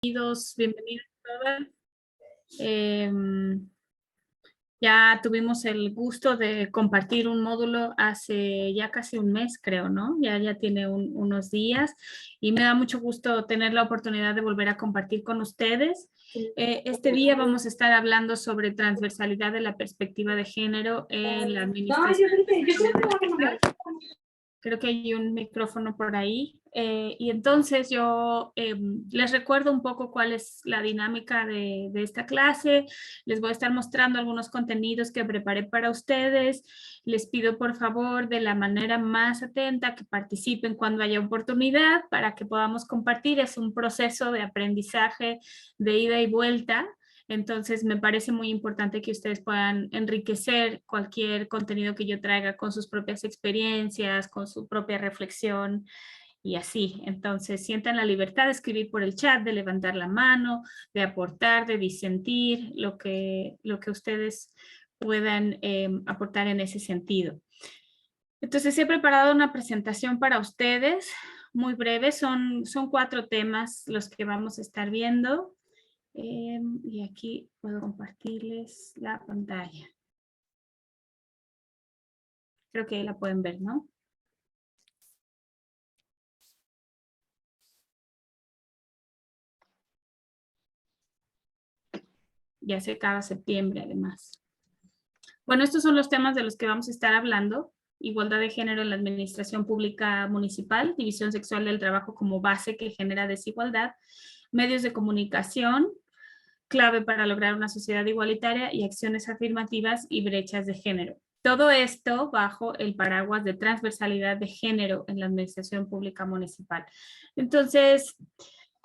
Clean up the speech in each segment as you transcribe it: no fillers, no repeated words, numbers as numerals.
Bienvenidas todas. Ya tuvimos el gusto de compartir un módulo hace ya casi un mes, creo, ¿no? Ya tiene unos días y me da mucho gusto tener la oportunidad de volver a compartir con ustedes. Este día vamos a estar hablando sobre transversalidad de la perspectiva de género en la administración. Creo que hay un micrófono por ahí. Y entonces yo les recuerdo un poco cuál es la dinámica de esta clase. Les voy a estar mostrando algunos contenidos que preparé para ustedes. Les pido por favor de la manera más atenta que participen cuando haya oportunidad para que podamos compartir. Es un proceso de aprendizaje de ida y vuelta. Entonces, me parece muy importante que ustedes puedan enriquecer cualquier contenido que yo traiga con sus propias experiencias, con su propia reflexión y así. Entonces, sientan la libertad de escribir por el chat, de levantar la mano, de aportar, de disentir, lo que ustedes puedan aportar en ese sentido. Entonces, he preparado una presentación para ustedes, muy breve. Son 4 temas los que vamos a estar viendo. Y aquí puedo compartirles la pantalla. Creo que ahí la pueden ver, ¿no? Ya se acaba septiembre, además. Bueno, estos son los temas de los que vamos a estar hablando. Igualdad de género en la administración pública municipal, división sexual del trabajo como base que genera desigualdad, medios de comunicación, clave para lograr una sociedad igualitaria y acciones afirmativas y brechas de género. Todo esto bajo el paraguas de transversalidad de género en la administración pública municipal. Entonces,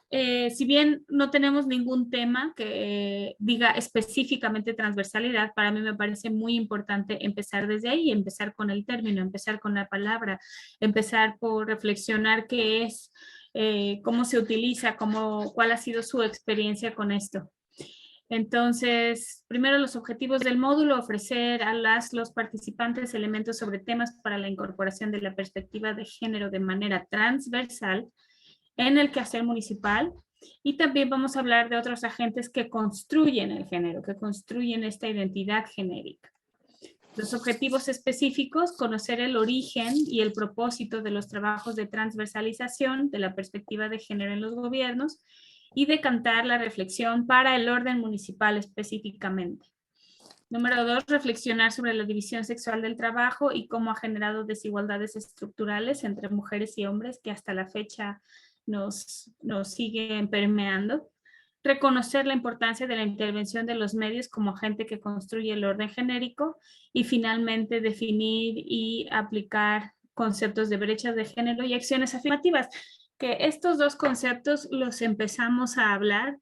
si bien no tenemos ningún tema que diga específicamente transversalidad, para mí me parece muy importante empezar desde ahí, empezar con el término, empezar con la palabra, empezar por reflexionar qué es, cómo se utiliza, cuál ha sido su experiencia con esto. Entonces, primero los objetivos del módulo, ofrecer a los participantes elementos sobre temas para la incorporación de la perspectiva de género de manera transversal en el quehacer municipal, y también vamos a hablar de otros agentes que construyen el género, que construyen esta identidad genérica. Los objetivos específicos, conocer el origen y el propósito de los trabajos de transversalización de la perspectiva de género en los gobiernos y decantar la reflexión para el orden municipal específicamente. Número 2, reflexionar sobre la división sexual del trabajo y cómo ha generado desigualdades estructurales entre mujeres y hombres que hasta la fecha nos siguen permeando. Reconocer la importancia de la intervención de los medios como agente que construye el orden genérico y finalmente definir y aplicar conceptos de brechas de género y acciones afirmativas, que estos 2 conceptos los empezamos a hablar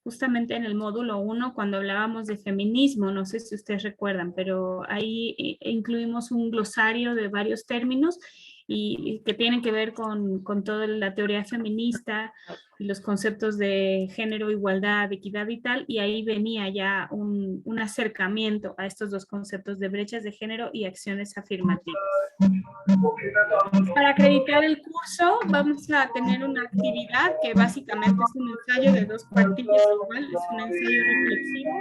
justamente en el módulo 1 cuando hablábamos de feminismo, no sé si ustedes recuerdan, pero ahí incluimos un glosario de varios términos y que tienen que ver con toda la teoría feminista y los conceptos de género, igualdad, equidad y tal, y ahí venía ya un acercamiento a estos 2 conceptos de brechas de género y acciones afirmativas. Para acreditar el curso vamos a tener una actividad que básicamente es un ensayo de 2 cuartillas igual, es un ensayo reflexivo,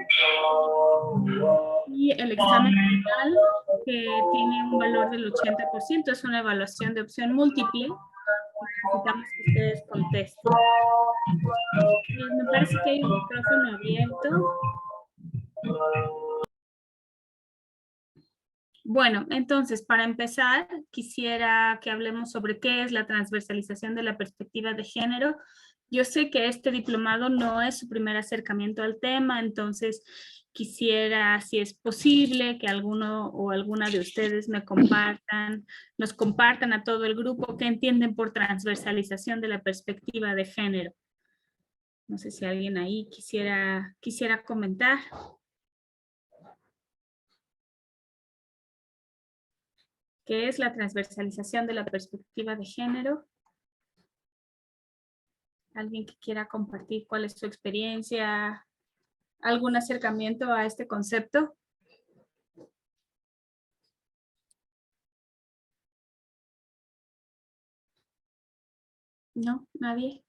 y el examen final que tiene un valor del 80%, es una evaluación de opción múltiple. Necesitamos que ustedes contesten. Me parece que hay un micrófono abierto. Bueno, entonces, para empezar, quisiera que hablemos sobre qué es la transversalización de la perspectiva de género. Yo sé que este diplomado no es su primer acercamiento al tema, entonces quisiera, si es posible, que alguno o alguna de ustedes nos compartan a todo el grupo qué entienden por transversalización de la perspectiva de género. No sé si alguien ahí quisiera comentar. ¿Qué es la transversalización de la perspectiva de género? ¿Alguien que quiera compartir cuál es su experiencia? ¿Algún acercamiento a este concepto? ¿No? ¿Nadie?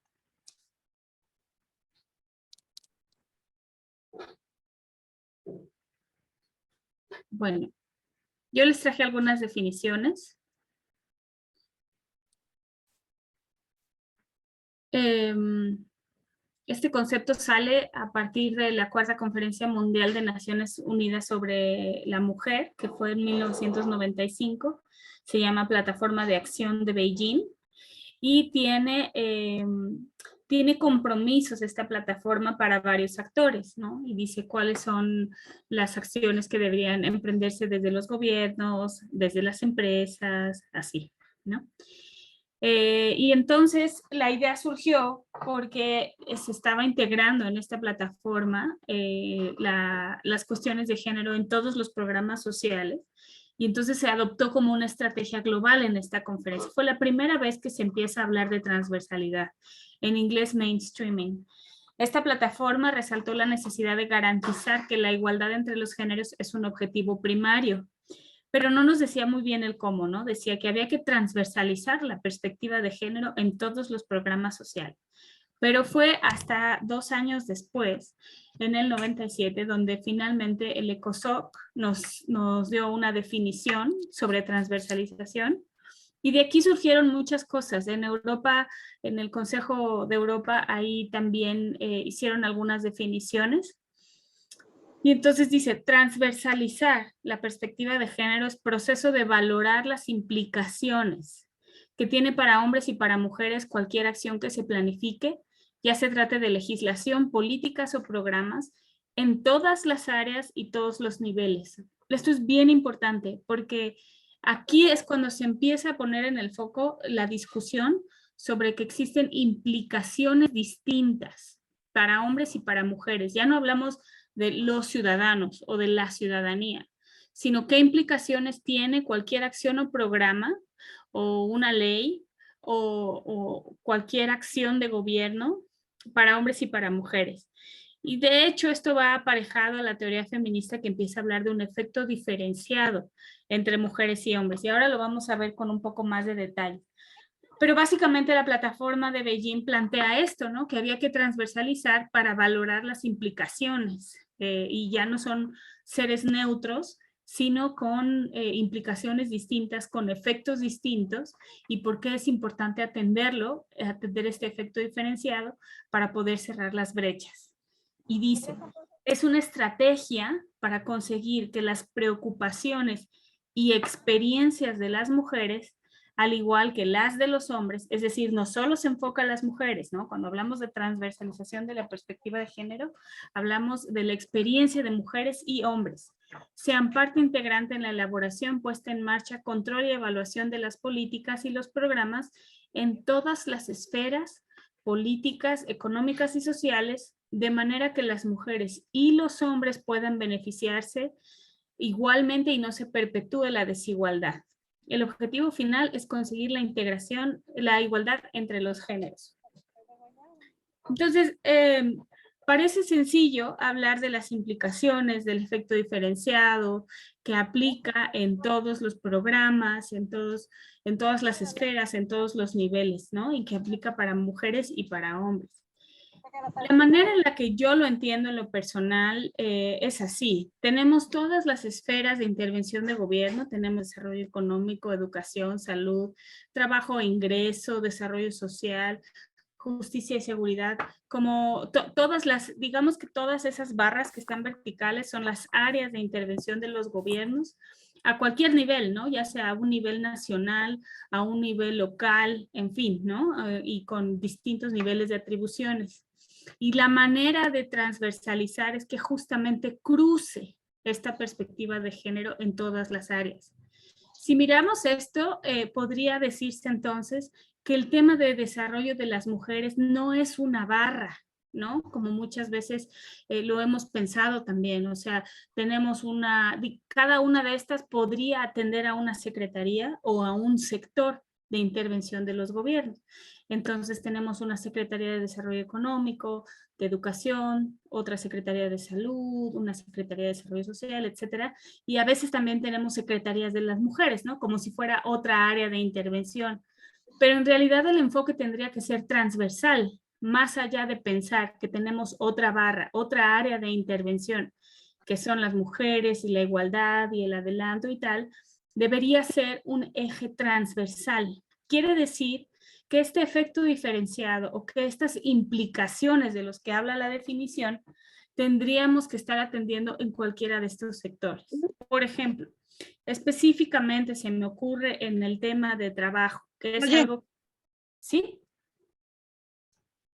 Bueno, yo les traje algunas definiciones. Este concepto sale a partir de la Cuarta Conferencia Mundial de Naciones Unidas sobre la Mujer, que fue en 1995. Se llama Plataforma de Acción de Beijing y tiene compromisos esta plataforma para varios actores, ¿no? Y dice cuáles son las acciones que deberían emprenderse desde los gobiernos, desde las empresas, así, ¿no? Y entonces la idea surgió porque se estaba integrando en esta plataforma las cuestiones de género en todos los programas sociales y entonces se adoptó como una estrategia global en esta conferencia. Fue la primera vez que se empieza a hablar de transversalidad, en inglés mainstreaming. Esta plataforma resaltó la necesidad de garantizar que la igualdad entre los géneros es un objetivo primario, pero no nos decía muy bien el cómo, ¿no? Decía que había que transversalizar la perspectiva de género en todos los programas sociales. Pero fue hasta 2 años después, en el 97, donde finalmente el ECOSOC nos dio una definición sobre transversalización. Y de aquí surgieron muchas cosas. En Europa, en el Consejo de Europa, ahí también hicieron algunas definiciones. Y entonces dice, transversalizar la perspectiva de género es proceso de valorar las implicaciones que tiene para hombres y para mujeres cualquier acción que se planifique, ya se trate de legislación, políticas o programas, en todas las áreas y todos los niveles. Esto es bien importante porque aquí es cuando se empieza a poner en el foco la discusión sobre que existen implicaciones distintas para hombres y para mujeres. Ya no hablamos de los ciudadanos o de la ciudadanía, sino qué implicaciones tiene cualquier acción o programa o una ley o cualquier acción de gobierno para hombres y para mujeres. Y de hecho esto va aparejado a la teoría feminista que empieza a hablar de un efecto diferenciado entre mujeres y hombres. Y ahora lo vamos a ver con un poco más de detalle. Pero básicamente la plataforma de Beijing plantea esto, ¿no? Que había que transversalizar para valorar las implicaciones y ya no son seres neutros, sino con implicaciones distintas, con efectos distintos y por qué es importante atender este efecto diferenciado para poder cerrar las brechas. Y dice, es una estrategia para conseguir que las preocupaciones y experiencias de las mujeres al igual que las de los hombres, es decir, no solo se enfoca a las mujeres, ¿no? Cuando hablamos de transversalización de la perspectiva de género, hablamos de la experiencia de mujeres y hombres. Sean parte integrante en la elaboración, puesta en marcha, control y evaluación de las políticas y los programas en todas las esferas políticas, económicas y sociales, de manera que las mujeres y los hombres puedan beneficiarse igualmente y no se perpetúe la desigualdad. El objetivo final es conseguir la integración, la igualdad entre los géneros. Entonces, parece sencillo hablar de las implicaciones del efecto diferenciado que aplica en todos los programas, en todas las esferas, en todos los niveles, ¿no? Y que aplica para mujeres y para hombres. La manera en la que yo lo entiendo en lo personal es así. Tenemos todas las esferas de intervención de gobierno, tenemos desarrollo económico, educación, salud, trabajo e ingreso, desarrollo social, justicia y seguridad, como digamos que todas esas barras que están verticales son las áreas de intervención de los gobiernos a cualquier nivel, ¿no? Ya sea a un nivel nacional, a un nivel local, en fin, ¿no? Y con distintos niveles de atribuciones. Y la manera de transversalizar es que justamente cruce esta perspectiva de género en todas las áreas. Si miramos esto, podría decirse entonces que el tema de desarrollo de las mujeres no es una barra, ¿no? Como muchas veces lo hemos pensado también, o sea, cada una de estas podría atender a una secretaría o a un sector de intervención de los gobiernos. Entonces tenemos una Secretaría de Desarrollo Económico, de Educación, otra Secretaría de Salud, una Secretaría de Desarrollo Social, etcétera. Y a veces también tenemos secretarías de las mujeres, ¿no? Como si fuera otra área de intervención. Pero en realidad el enfoque tendría que ser transversal, más allá de pensar que tenemos otra barra, otra área de intervención. que son las mujeres y la igualdad y el adelanto y tal, debería ser un eje transversal. Quiere decir que este efecto diferenciado o que estas implicaciones de los que habla la definición tendríamos que estar atendiendo en cualquiera de estos sectores. Por ejemplo, específicamente se me ocurre en el tema de trabajo, que es algo, ¿sí?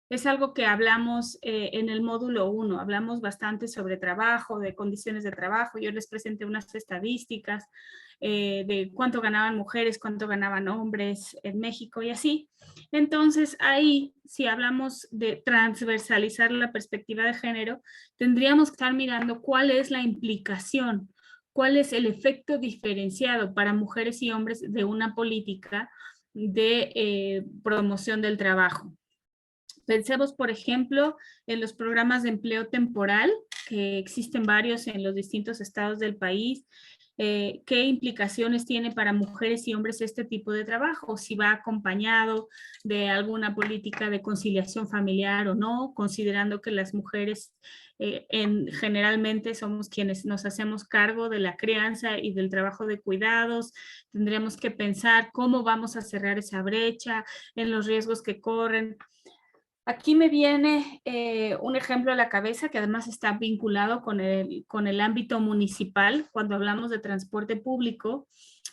Es algo que hablamos en el módulo 1, hablamos bastante sobre trabajo, de condiciones de trabajo. Yo les presenté unas estadísticas de cuánto ganaban mujeres, cuánto ganaban hombres en México y así. Entonces ahí, si hablamos de transversalizar la perspectiva de género, tendríamos que estar mirando cuál es la implicación, cuál es el efecto diferenciado para mujeres y hombres de una política de promoción del trabajo. Pensemos, por ejemplo, en los programas de empleo temporal, que existen varios en los distintos estados del país. ¿Qué implicaciones tiene para mujeres y hombres este tipo de trabajo? Si va acompañado de alguna política de conciliación familiar o no, considerando que las mujeres generalmente somos quienes nos hacemos cargo de la crianza y del trabajo de cuidados. Tendríamos que pensar cómo vamos a cerrar esa brecha, en los riesgos que corren. Aquí me viene un ejemplo a la cabeza que además está vinculado con el ámbito municipal. Cuando hablamos de transporte público,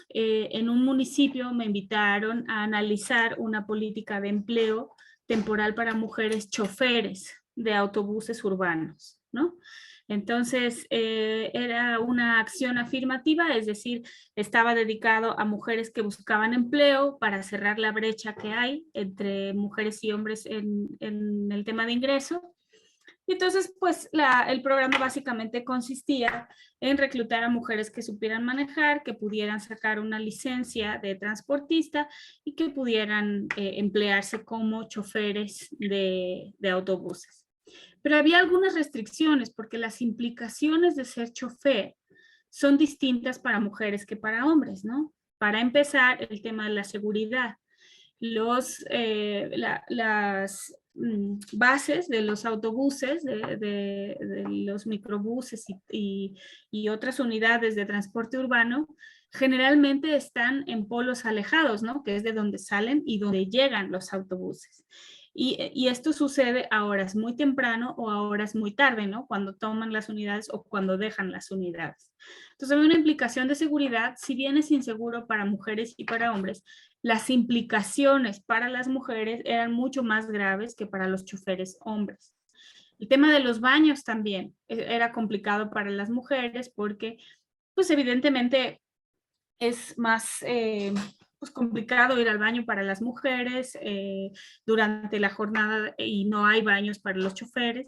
en un municipio me invitaron a analizar una política de empleo temporal para mujeres choferes de autobuses urbanos, ¿no? Entonces, era una acción afirmativa, es decir, estaba dedicado a mujeres que buscaban empleo para cerrar la brecha que hay entre mujeres y hombres en el tema de ingreso. Y entonces, pues el programa básicamente consistía en reclutar a mujeres que supieran manejar, que pudieran sacar una licencia de transportista y que pudieran emplearse como choferes de autobuses. Pero había algunas restricciones porque las implicaciones de ser chofer son distintas para mujeres que para hombres, ¿no? Para empezar, el tema de la seguridad. Las bases de los autobuses, de los microbuses y otras unidades de transporte urbano, generalmente están en polos alejados, ¿no? Que es de donde salen y donde llegan los autobuses. Y esto sucede a horas muy temprano o a horas muy tarde, ¿no? Cuando toman las unidades o cuando dejan las unidades. Entonces hay una implicación de seguridad, si bien es inseguro para mujeres y para hombres, las implicaciones para las mujeres eran mucho más graves que para los choferes hombres. El tema de los baños también era complicado para las mujeres porque, pues evidentemente, es más pues complicado ir al baño para las mujeres durante la jornada y no hay baños para los choferes.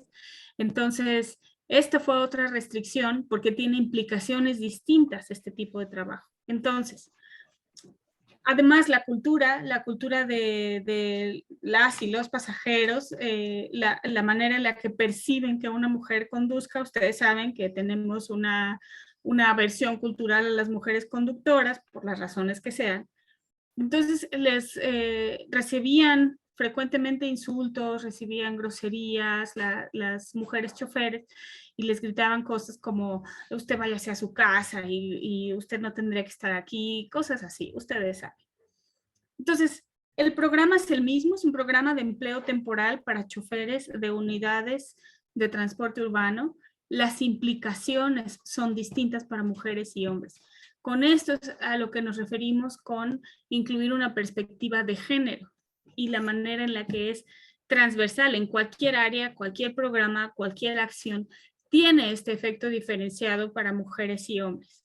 Entonces, esta fue otra restricción porque tiene implicaciones distintas este tipo de trabajo. Entonces, además, la cultura de las y los pasajeros, la manera en la que perciben que una mujer conduzca, ustedes saben que tenemos una aversión cultural a las mujeres conductoras, por las razones que sean. Entonces, les recibían frecuentemente insultos, recibían groserías, las mujeres choferes, y les gritaban cosas como, usted váyase a su casa y usted no tendría que estar aquí, cosas así, ustedes saben. Entonces, el programa es el mismo, es un programa de empleo temporal para choferes de unidades de transporte urbano. Las implicaciones son distintas para mujeres y hombres. Con esto es a lo que nos referimos con incluir una perspectiva de género y la manera en la que es transversal en cualquier área, cualquier programa, cualquier acción, tiene este efecto diferenciado para mujeres y hombres.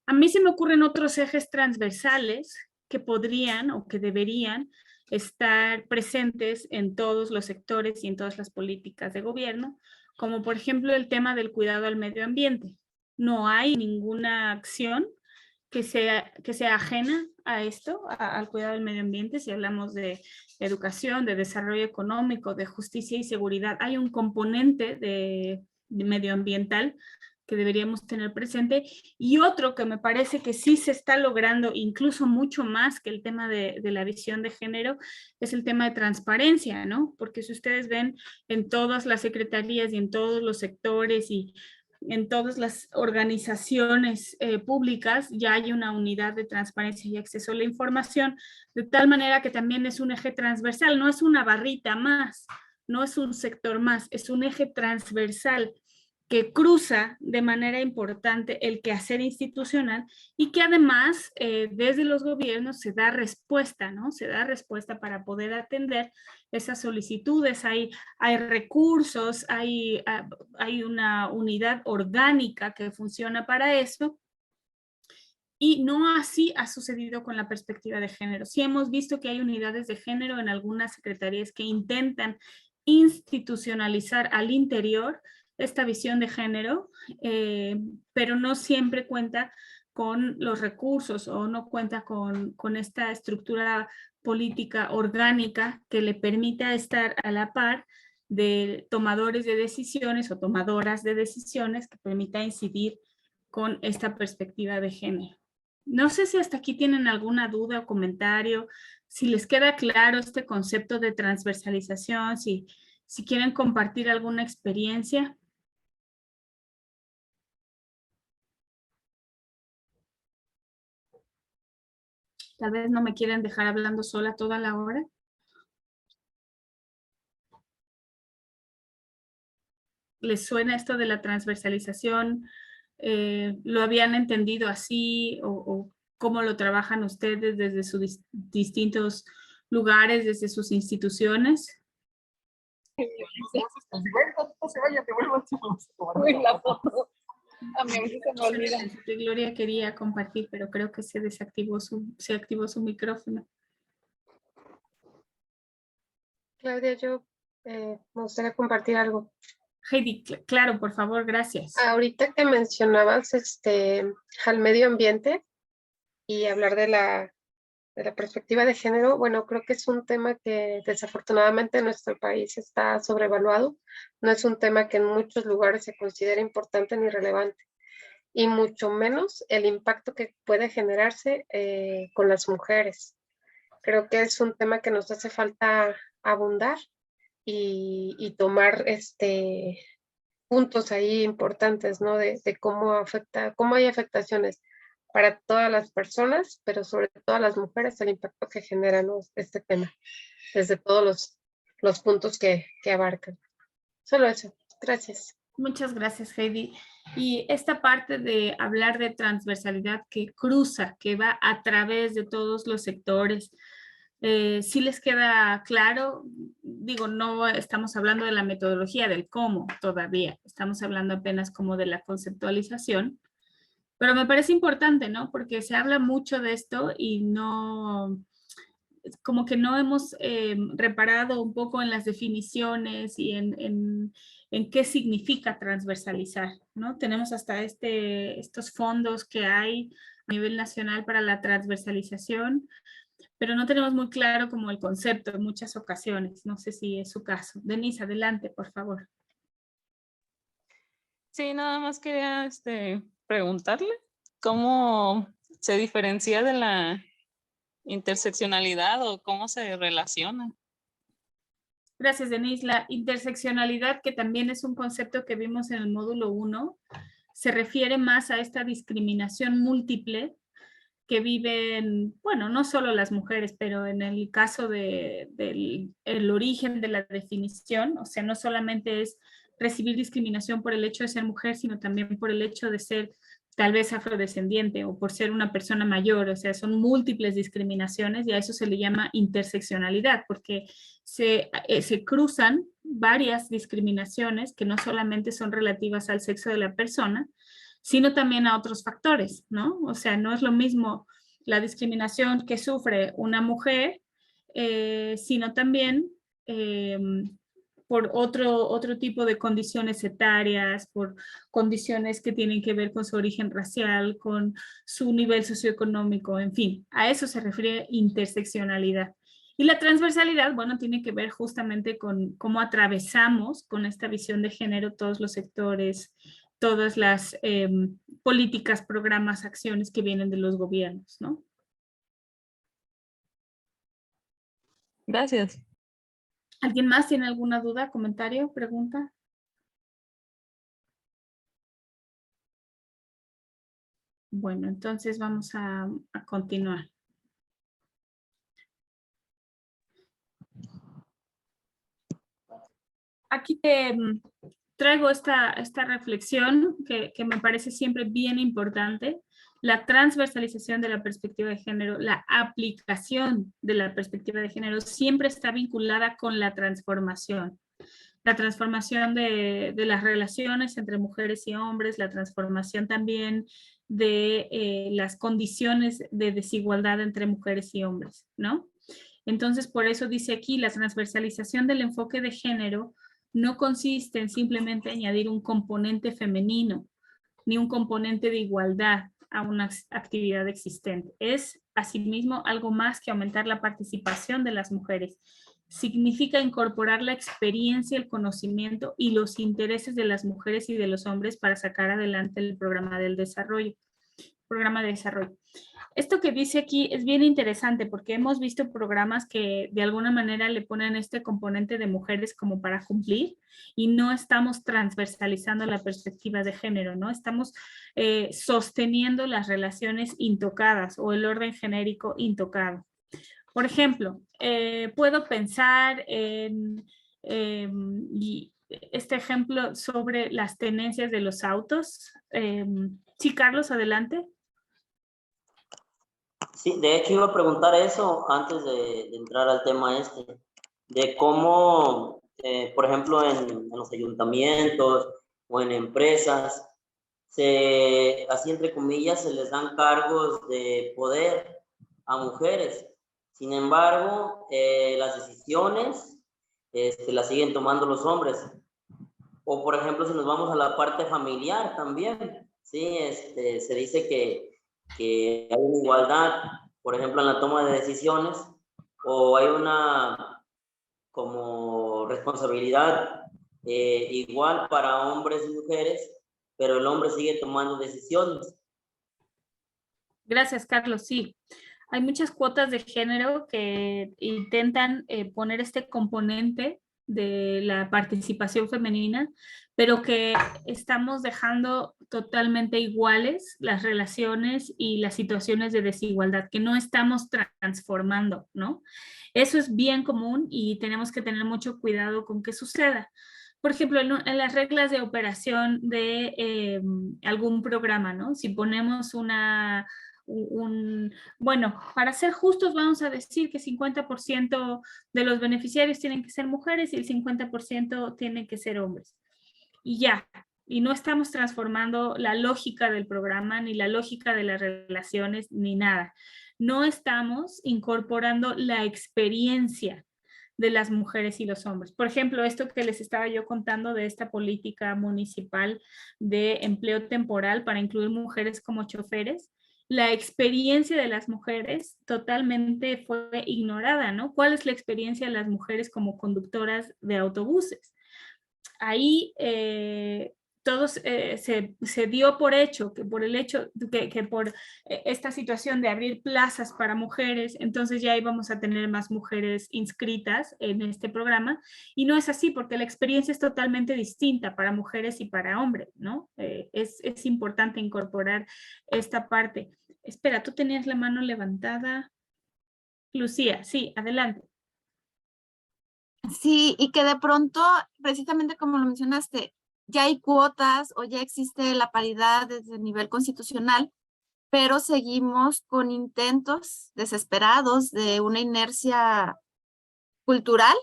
A mí se me ocurren otros ejes transversales que podrían o que deberían estar presentes en todos los sectores y en todas las políticas de gobierno, como por ejemplo el tema del cuidado al medio ambiente. No hay ninguna acción que sea ajena a esto, al cuidado del medio ambiente. Si hablamos de educación, de desarrollo económico, de justicia y seguridad, hay un componente de medioambiental que deberíamos tener presente, y otro que me parece que sí se está logrando incluso mucho más que el tema de la visión de género, es el tema de transparencia, ¿no? Porque si ustedes ven en todas las secretarías y en todos los sectores y en todas las organizaciones públicas ya hay una unidad de transparencia y acceso a la información, de tal manera que también es un eje transversal, no es una barrita más, no es un sector más, es un eje transversal que cruza de manera importante el quehacer institucional y que además desde los gobiernos se da respuesta, ¿no? Se da respuesta para poder atender esas solicitudes, hay recursos, hay una unidad orgánica que funciona para eso. Y no así ha sucedido con la perspectiva de género. Sí hemos visto que hay unidades de género en algunas secretarías que intentan institucionalizar al interior esta visión de género, pero no siempre cuenta con los recursos o no cuenta con esta estructura política orgánica que le permita estar a la par de tomadores de decisiones o tomadoras de decisiones que permita incidir con esta perspectiva de género. No sé si hasta aquí tienen alguna duda o comentario, si les queda claro este concepto de transversalización, si quieren compartir alguna experiencia. Tal vez no me quieren dejar hablando sola toda la hora. ¿Les suena esto de la transversalización? ¿Lo habían entendido así o cómo lo trabajan ustedes desde sus distintos lugares, desde sus instituciones? La foto. A mí a veces se me olvida. Gloria quería compartir, pero creo que se activó su micrófono. Claudia, yo me gustaría compartir algo. Heidi, claro, por favor, gracias. Ahorita que mencionabas al medio ambiente y hablar de la perspectiva de género, bueno, creo que es un tema que desafortunadamente en nuestro país está sobrevaluado. No es un tema que en muchos lugares se considera importante ni relevante, y mucho menos el impacto que puede generarse con las mujeres. Creo que es un tema que nos hace falta abundar y tomar puntos ahí importantes, ¿no? De cómo afecta, cómo hay afectaciones para todas las personas, pero sobre todo a las mujeres, el impacto que genera, ¿no? Este tema, desde todos los puntos que abarcan. Solo eso. Gracias. Muchas gracias, Heidi. Y esta parte de hablar de transversalidad que cruza, que va a través de todos los sectores, ¿sí les queda claro? Digo, no estamos hablando de la metodología del cómo todavía, estamos hablando apenas como de la conceptualización, pero me parece importante, ¿no? Porque se habla mucho de esto y no, como que no hemos reparado un poco en las definiciones y en qué significa transversalizar, ¿no? Tenemos hasta estos fondos que hay a nivel nacional para la transversalización, pero no tenemos muy claro como el concepto en muchas ocasiones. No sé si es su caso. Denise, adelante, por favor. Sí, nada más quería preguntarle cómo se diferencia de la interseccionalidad o cómo se relaciona. Gracias, Denise. La interseccionalidad, que también es un concepto que vimos en el módulo 1, se refiere más a esta discriminación múltiple que viven, bueno, no solo las mujeres, pero en el caso del origen de la definición, o sea, no solamente es recibir discriminación por el hecho de ser mujer, sino también por el hecho de ser tal vez afrodescendiente o por ser una persona mayor, o sea, son múltiples discriminaciones y a eso se le llama interseccionalidad, porque se cruzan varias discriminaciones que no solamente son relativas al sexo de la persona, sino también a otros factores, ¿no? O sea, no es lo mismo la discriminación que sufre una mujer, sino también por otro tipo de condiciones etarias, por condiciones que tienen que ver con su origen racial, con su nivel socioeconómico, en fin, a eso se refiere interseccionalidad. Y la transversalidad, bueno, tiene que ver justamente con cómo atravesamos con esta visión de género todos los sectores, todas las políticas, programas, acciones que vienen de los gobiernos, ¿no? Gracias. ¿Alguien más tiene alguna duda, comentario, pregunta? Bueno, entonces vamos a continuar. Aquí traigo esta reflexión que me parece siempre bien importante. La transversalización de la perspectiva de género, la aplicación de la perspectiva de género siempre está vinculada con la transformación. La transformación de las relaciones entre mujeres y hombres, la transformación también de las condiciones de desigualdad entre mujeres y hombres, ¿no? Entonces, por eso dice aquí, la transversalización del enfoque de género no consiste en simplemente añadir un componente femenino, ni un componente de igualdad a una actividad existente. Es, asimismo, algo más que aumentar la participación de las mujeres. Significa incorporar la experiencia, el conocimiento y los intereses de las mujeres y de los hombres para sacar adelante el programa de desarrollo. Esto que dice aquí es bien interesante porque hemos visto programas que de alguna manera le ponen este componente de mujeres como para cumplir y no estamos transversalizando la perspectiva de género, ¿no? Estamos sosteniendo las relaciones intocadas o el orden genérico intocado. Por ejemplo, puedo pensar en este ejemplo sobre las tenencias de los autos. Sí, Carlos, adelante. Sí, de hecho iba a preguntar eso antes de entrar al tema de cómo, por ejemplo, en los ayuntamientos o en empresas, así entre comillas, se les dan cargos de poder a mujeres. Sin embargo, las decisiones las siguen tomando los hombres. O, por ejemplo, si nos vamos a la parte familiar también, ¿sí? Se dice que hay una igualdad, por ejemplo, en la toma de decisiones, o hay una como responsabilidad igual para hombres y mujeres, pero el hombre sigue tomando decisiones. Gracias, Carlos. Sí, hay muchas cuotas de género que intentan poner este componente de la participación femenina, pero que estamos dejando totalmente iguales las relaciones y las situaciones de desigualdad, que no estamos transformando, ¿no? Eso es bien común y tenemos que tener mucho cuidado con que suceda. Por ejemplo, en las reglas de operación de algún programa, ¿no? Si ponemos bueno, para ser justos vamos a decir que 50% de los beneficiarios tienen que ser mujeres y el 50% tienen que ser hombres. Y ya, y no estamos transformando la lógica del programa, ni la lógica de las relaciones, ni nada. No estamos incorporando la experiencia de las mujeres y los hombres. Por ejemplo, esto que les estaba yo contando de esta política municipal de empleo temporal para incluir mujeres como choferes, la experiencia de las mujeres totalmente fue ignorada, ¿no? ¿Cuál es la experiencia de las mujeres como conductoras de autobuses? Ahí todos se dio por hecho que por el hecho que por esta situación de abrir plazas para mujeres, entonces ya íbamos a tener más mujeres inscritas en este programa, y no es así porque la experiencia es totalmente distinta para mujeres y para hombres, ¿no? Es importante incorporar esta parte. Espera, tú tenías la mano levantada. Lucía, sí, adelante. Sí, y que de pronto, precisamente como lo mencionaste, ya hay cuotas o ya existe la paridad desde el nivel constitucional, pero seguimos con intentos desesperados de una inercia cultural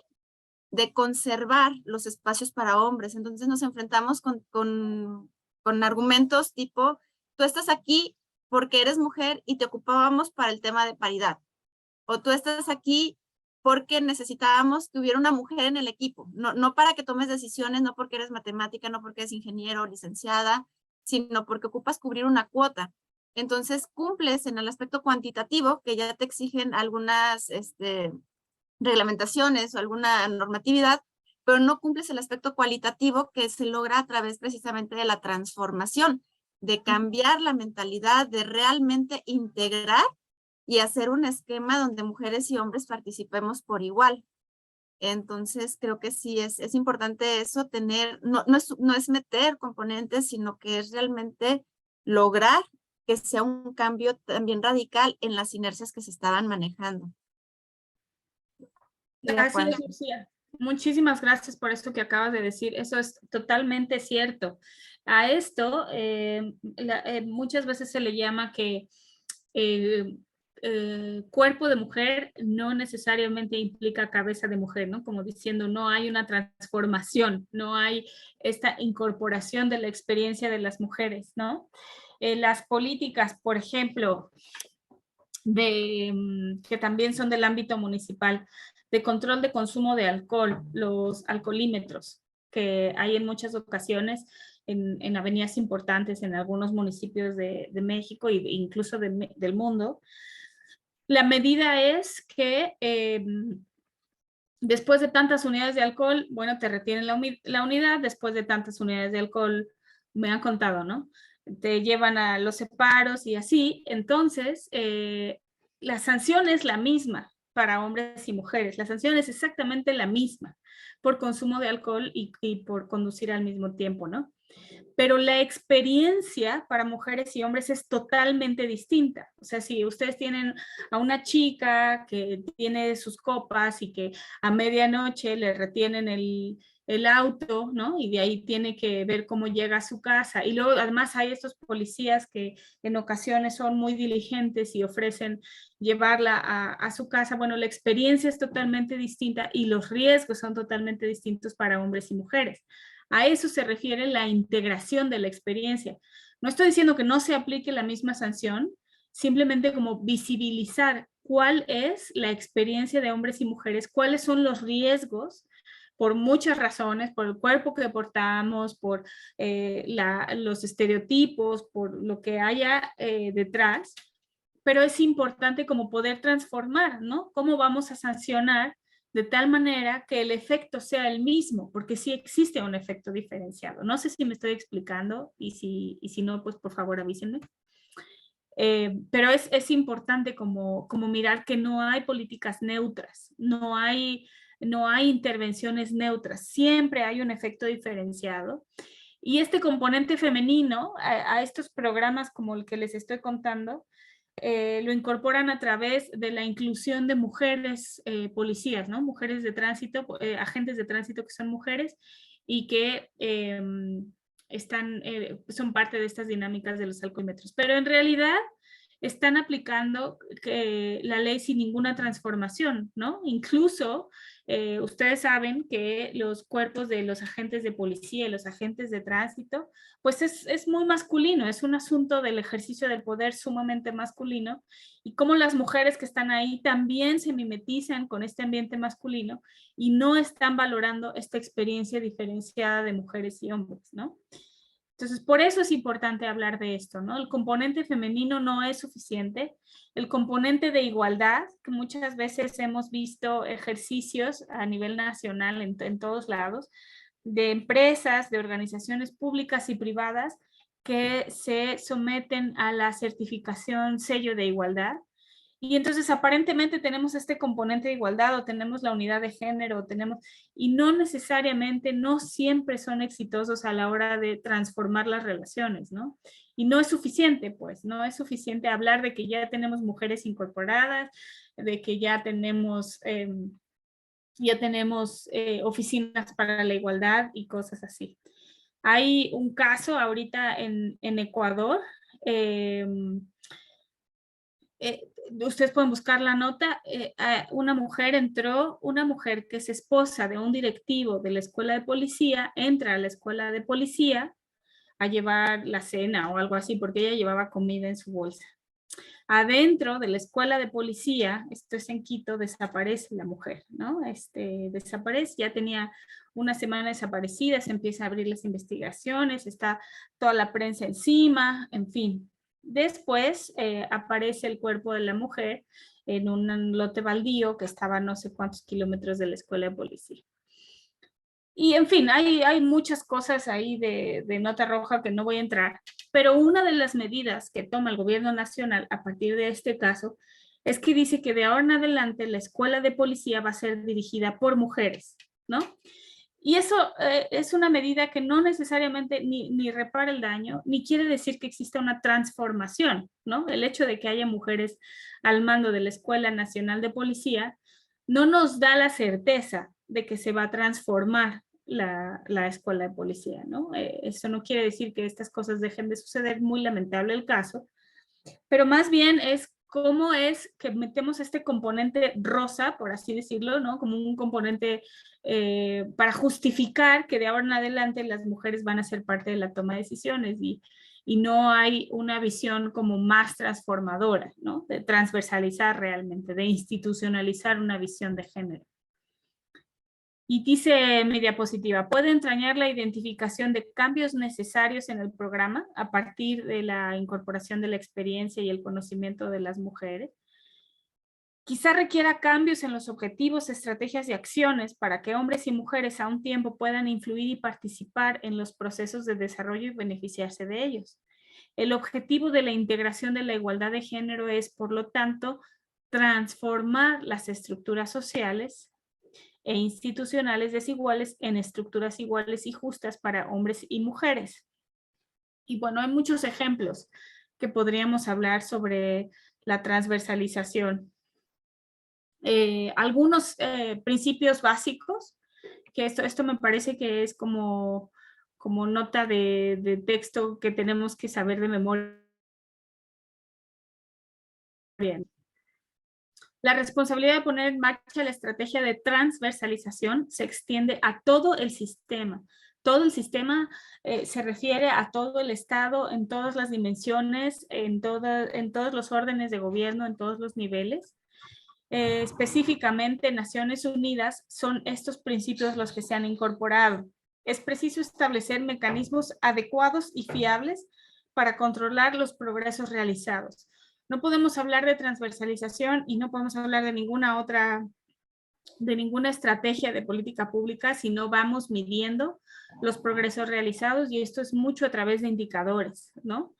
de conservar los espacios para hombres. Entonces nos enfrentamos con argumentos tipo, tú estás aquí porque eres mujer y te ocupábamos para el tema de paridad, o tú estás aquí porque necesitábamos que hubiera una mujer en el equipo, no para que tomes decisiones, no porque eres matemática, no porque eres ingeniero o licenciada, sino porque ocupas cubrir una cuota. Entonces cumples en el aspecto cuantitativo, que ya te exigen algunas reglamentaciones o alguna normatividad, pero no cumples el aspecto cualitativo que se logra a través precisamente de la transformación, de cambiar la mentalidad, de realmente integrar y hacer un esquema donde mujeres y hombres participemos por igual. Entonces, creo que sí es importante eso, tener, no es meter componentes, sino que es realmente lograr que sea un cambio también radical en las inercias que se estaban manejando. Gracias, Lucía. Muchísimas gracias por esto que acabas de decir. Eso es totalmente cierto. A esto muchas veces se le llama que cuerpo de mujer no necesariamente implica cabeza de mujer, ¿no? Como diciendo, no hay una transformación, no hay esta incorporación de la experiencia de las mujeres, ¿no? Las políticas, por ejemplo, que también son del ámbito municipal, de control de consumo de alcohol, los alcoholímetros, que hay en muchas ocasiones en avenidas importantes en algunos municipios de México e incluso del mundo. La medida es que después de tantas unidades de alcohol, bueno, te retienen la unidad, después de tantas unidades de alcohol, me han contado, ¿no? Te llevan a los separos y así. Entonces, la sanción es la misma para hombres y mujeres. La sanción es exactamente la misma por consumo de alcohol y por conducir al mismo tiempo, ¿no? Pero la experiencia para mujeres y hombres es totalmente distinta. O sea, si ustedes tienen a una chica que tiene sus copas y que a medianoche le retienen el auto, ¿no? Y de ahí tiene que ver cómo llega a su casa. Y luego además hay estos policías que en ocasiones son muy diligentes y ofrecen llevarla a su casa. Bueno, la experiencia es totalmente distinta y los riesgos son totalmente distintos para hombres y mujeres. A eso se refiere la integración de la experiencia. No estoy diciendo que no se aplique la misma sanción, simplemente como visibilizar cuál es la experiencia de hombres y mujeres, cuáles son los riesgos por muchas razones, por el cuerpo que portamos, por los estereotipos, por lo que haya detrás, pero es importante como poder transformar, ¿no? ¿Cómo vamos a sancionar de tal manera que el efecto sea el mismo? Porque sí existe un efecto diferenciado. No sé si me estoy explicando y si no, pues por favor avísenme. Pero es importante como mirar que no hay políticas neutras, no hay intervenciones neutras, siempre hay un efecto diferenciado. Y este componente femenino a estos programas como el que les estoy contando, lo incorporan a través de la inclusión de mujeres policías, ¿no? Mujeres de tránsito, agentes de tránsito que son mujeres y que son parte de estas dinámicas de los alcoholímetros. Pero en realidad están aplicando la ley sin ninguna transformación, ¿no? Incluso ustedes saben que los cuerpos de los agentes de policía y los agentes de tránsito, pues es muy masculino, es un asunto del ejercicio del poder sumamente masculino, y cómo las mujeres que están ahí también se mimetizan con este ambiente masculino y no están valorando esta experiencia diferenciada de mujeres y hombres, ¿no? Entonces, por eso es importante hablar de esto, ¿no? El componente femenino no es suficiente. El componente de igualdad, que muchas veces hemos visto ejercicios a nivel nacional en todos lados, de empresas, de organizaciones públicas y privadas que se someten a la certificación sello de igualdad. Y entonces aparentemente tenemos este componente de igualdad o tenemos la unidad de género, y no necesariamente, no siempre son exitosos a la hora de transformar las relaciones, ¿no? Y no es suficiente, pues, no es suficiente hablar de que ya tenemos mujeres incorporadas, de que ya tenemos oficinas para la igualdad y cosas así. Hay un caso ahorita en Ecuador, ustedes pueden buscar la nota, una mujer que es esposa de un directivo de la escuela de policía, entra a la escuela de policía a llevar la cena o algo así, porque ella llevaba comida en su bolsa. Adentro de la escuela de policía, esto es en Quito, desaparece la mujer, ¿no? Desaparece, ya tenía una semana desaparecida, se empieza a abrir las investigaciones, está toda la prensa encima, en fin. Después aparece el cuerpo de la mujer en un lote baldío que estaba a no sé cuántos kilómetros de la escuela de policía. Y en fin, hay muchas cosas ahí de nota roja que no voy a entrar, pero una de las medidas que toma el gobierno nacional a partir de este caso es que dice que de ahora en adelante la escuela de policía va a ser dirigida por mujeres, ¿no? Y eso es una medida que no necesariamente ni repara el daño, ni quiere decir que exista una transformación, ¿no? El hecho de que haya mujeres al mando de la Escuela Nacional de Policía no nos da la certeza de que se va a transformar la Escuela de Policía, ¿no? Eso no quiere decir que estas cosas dejen de suceder, muy lamentable el caso, pero más bien es cómo es que metemos este componente rosa, por así decirlo, ¿no? Como un componente para justificar que de ahora en adelante las mujeres van a ser parte de la toma de decisiones y no hay una visión como más transformadora, ¿no? De transversalizar realmente, de institucionalizar una visión de género. Y dice mi diapositiva, puede entrañar la identificación de cambios necesarios en el programa a partir de la incorporación de la experiencia y el conocimiento de las mujeres. Quizá requiera cambios en los objetivos, estrategias y acciones para que hombres y mujeres a un tiempo puedan influir y participar en los procesos de desarrollo y beneficiarse de ellos. El objetivo de la integración de la igualdad de género es, por lo tanto, transformar las estructuras sociales e institucionales desiguales en estructuras iguales y justas para hombres y mujeres. Y bueno, hay muchos ejemplos que podríamos hablar sobre la transversalización. Algunos principios básicos, que esto me parece que es como nota de texto que tenemos que saber de memoria. Bien. La responsabilidad de poner en marcha la estrategia de transversalización se extiende a todo el sistema. Todo el sistema se refiere a todo el Estado en todas las dimensiones, en todos los órdenes de gobierno, en todos los niveles. Específicamente, Naciones Unidas son estos principios los que se han incorporado. Es preciso establecer mecanismos adecuados y fiables para controlar los progresos realizados. No podemos hablar de transversalización y no podemos hablar de ninguna estrategia de política pública si no vamos midiendo los progresos realizados, y esto es mucho a través de indicadores, ¿no?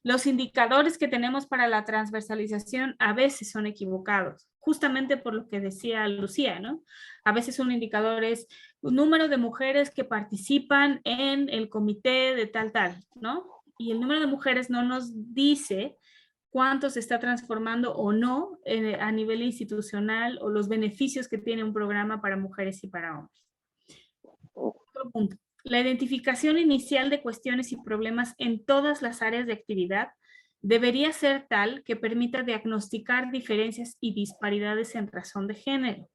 Los indicadores que tenemos para la transversalización a veces son equivocados, justamente por lo que decía Lucía, ¿no? A veces un indicador es un número de mujeres que participan en el comité de tal, ¿no? Y el número de mujeres no nos dice cuánto se está transformando o no a nivel institucional o los beneficios que tiene un programa para mujeres y para hombres. Otro punto. La identificación inicial de cuestiones y problemas en todas las áreas de actividad debería ser tal que permita diagnosticar diferencias y disparidades en razón de género.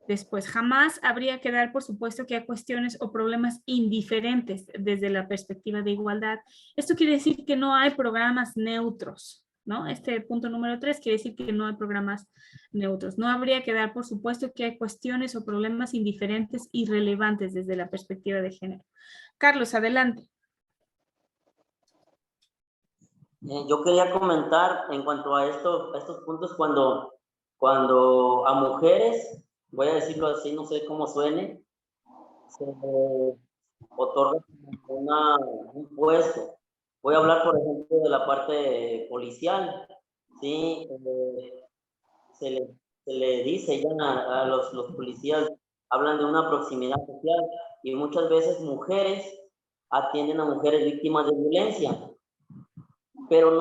Después, jamás habría que dar por supuesto que hay cuestiones o problemas indiferentes desde la perspectiva de igualdad. Esto quiere decir que no hay programas neutros, ¿no? Este punto número 3 quiere decir que no hay programas neutros. No habría que dar por supuesto que hay cuestiones o problemas indiferentes y relevantes desde la perspectiva de género. Carlos, adelante. Yo quería comentar en cuanto a estos puntos cuando a mujeres, voy a decirlo así, no sé cómo suene, se otorga un puesto. Voy a hablar, por ejemplo, de la parte policial, ¿sí? Se le dice ya a los policías, hablan de una proximidad social, y muchas veces mujeres atienden a mujeres víctimas de violencia, pero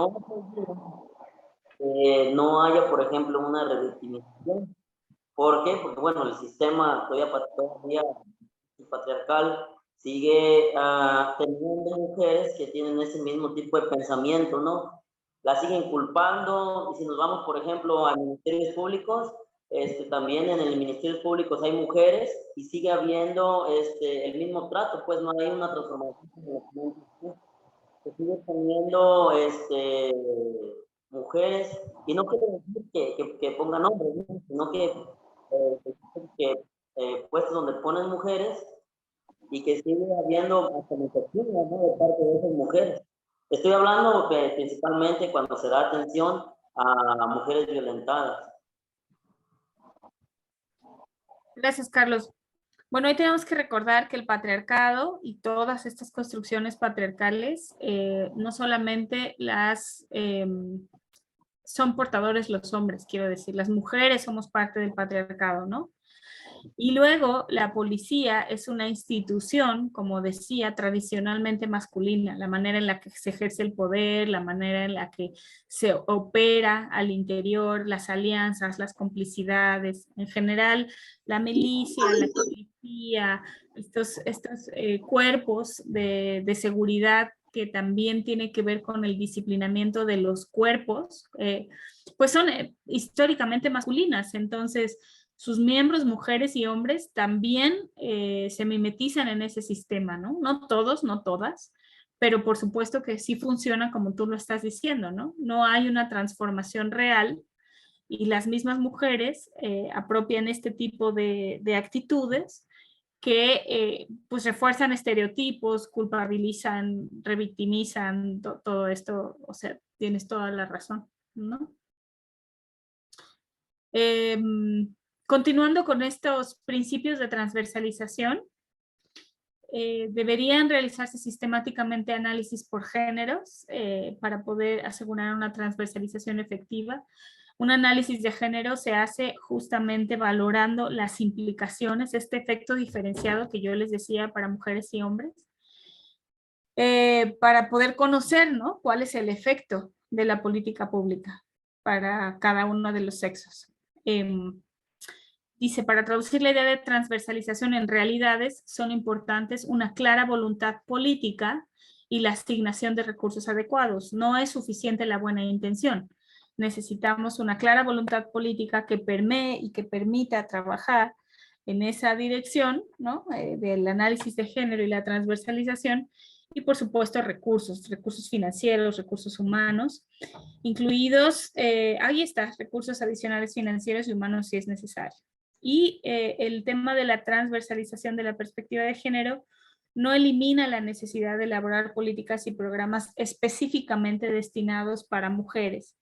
no haya, por ejemplo, una revictimización. ¿Por qué? Porque, bueno, el sistema todavía patriarcal sigue teniendo mujeres que tienen ese mismo tipo de pensamiento, ¿no? La siguen culpando, y si nos vamos, por ejemplo, a ministerios públicos, también en el ministerios públicos hay mujeres y sigue habiendo el mismo trato, pues no hay una transformación. Se sigue teniendo mujeres, y no quiero decir que pongan hombres, ¿no? Sino que puestos donde ponen mujeres, y que sigue habiendo automatización, ¿no?, de parte de esas mujeres. Estoy hablando principalmente cuando se da atención a mujeres violentadas. Gracias, Carlos. Bueno, hoy tenemos que recordar que el patriarcado y todas estas construcciones patriarcales no solamente son portadores los hombres, quiero decir, las mujeres somos parte del patriarcado, ¿no? Y luego la policía es una institución, como decía, tradicionalmente masculina, la manera en la que se ejerce el poder, la manera en la que se opera al interior, las alianzas, las complicidades, en general la milicia, la policía, estos cuerpos de seguridad que también tiene que ver con el disciplinamiento de los cuerpos, pues son históricamente masculinas. Entonces, sus miembros, mujeres y hombres, también se mimetizan en ese sistema, ¿no? No todos, no todas, pero por supuesto que sí funciona como tú lo estás diciendo, ¿no? No hay una transformación real y las mismas mujeres apropian este tipo de actitudes que pues refuerzan estereotipos, culpabilizan, revictimizan, todo esto, o sea, tienes toda la razón, ¿no? Continuando con estos principios de transversalización, deberían realizarse sistemáticamente análisis por géneros para poder asegurar una transversalización efectiva. Un análisis de género se hace justamente valorando las implicaciones, este efecto diferenciado que yo les decía para mujeres y hombres, para poder conocer, ¿no?, cuál es el efecto de la política pública para cada uno de los sexos. Dice, para traducir la idea de transversalización en realidades, son importantes una clara voluntad política y la asignación de recursos adecuados. No es suficiente la buena intención. Necesitamos una clara voluntad política que permee y que permita trabajar en esa dirección, ¿no?, del análisis de género y la transversalización, y por supuesto recursos financieros, recursos humanos, incluidos, ahí está, recursos adicionales financieros y humanos si es necesario. Y el tema de la transversalización de la perspectiva de género no elimina la necesidad de elaborar políticas y programas específicamente destinados para mujeres,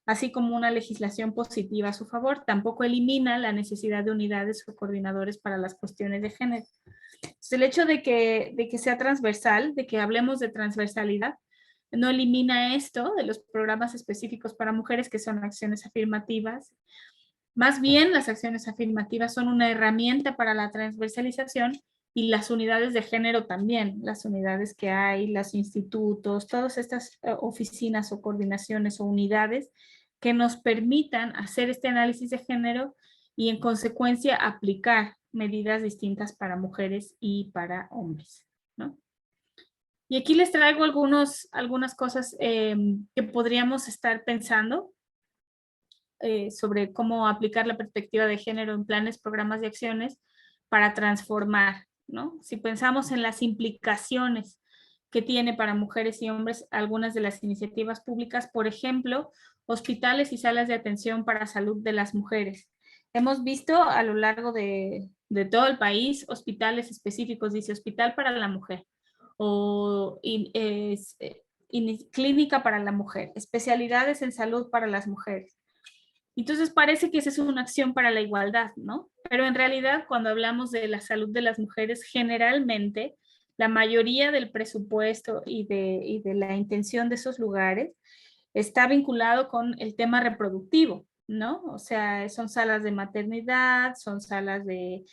así como una legislación positiva a su favor. Tampoco elimina la necesidad de unidades o coordinadores para las cuestiones de género. Entonces, el hecho de que sea transversal, de que hablemos de transversalidad, no elimina esto de los programas específicos para mujeres, que son acciones afirmativas. Más bien, las acciones afirmativas son una herramienta para la transversalización, y las unidades de género también, las unidades que hay, los institutos, todas estas oficinas o coordinaciones o unidades que nos permitan hacer este análisis de género y en consecuencia aplicar medidas distintas para mujeres y para hombres, ¿no? Y aquí les traigo algunas cosas que podríamos estar pensando sobre cómo aplicar la perspectiva de género en planes, programas y acciones para transformar, ¿no? Si pensamos en las implicaciones que tiene para mujeres y hombres algunas de las iniciativas públicas, por ejemplo, hospitales y salas de atención para salud de las mujeres. Hemos visto a lo largo de todo el país hospitales específicos, dice hospital para la mujer, o clínica para la mujer, especialidades en salud para las mujeres. Entonces parece que esa es una acción para la igualdad, ¿no? Pero en realidad, cuando hablamos de la salud de las mujeres, generalmente la mayoría del presupuesto y de la intención de esos lugares está vinculado con el tema reproductivo, ¿no? O sea, son salas de maternidad, son salas de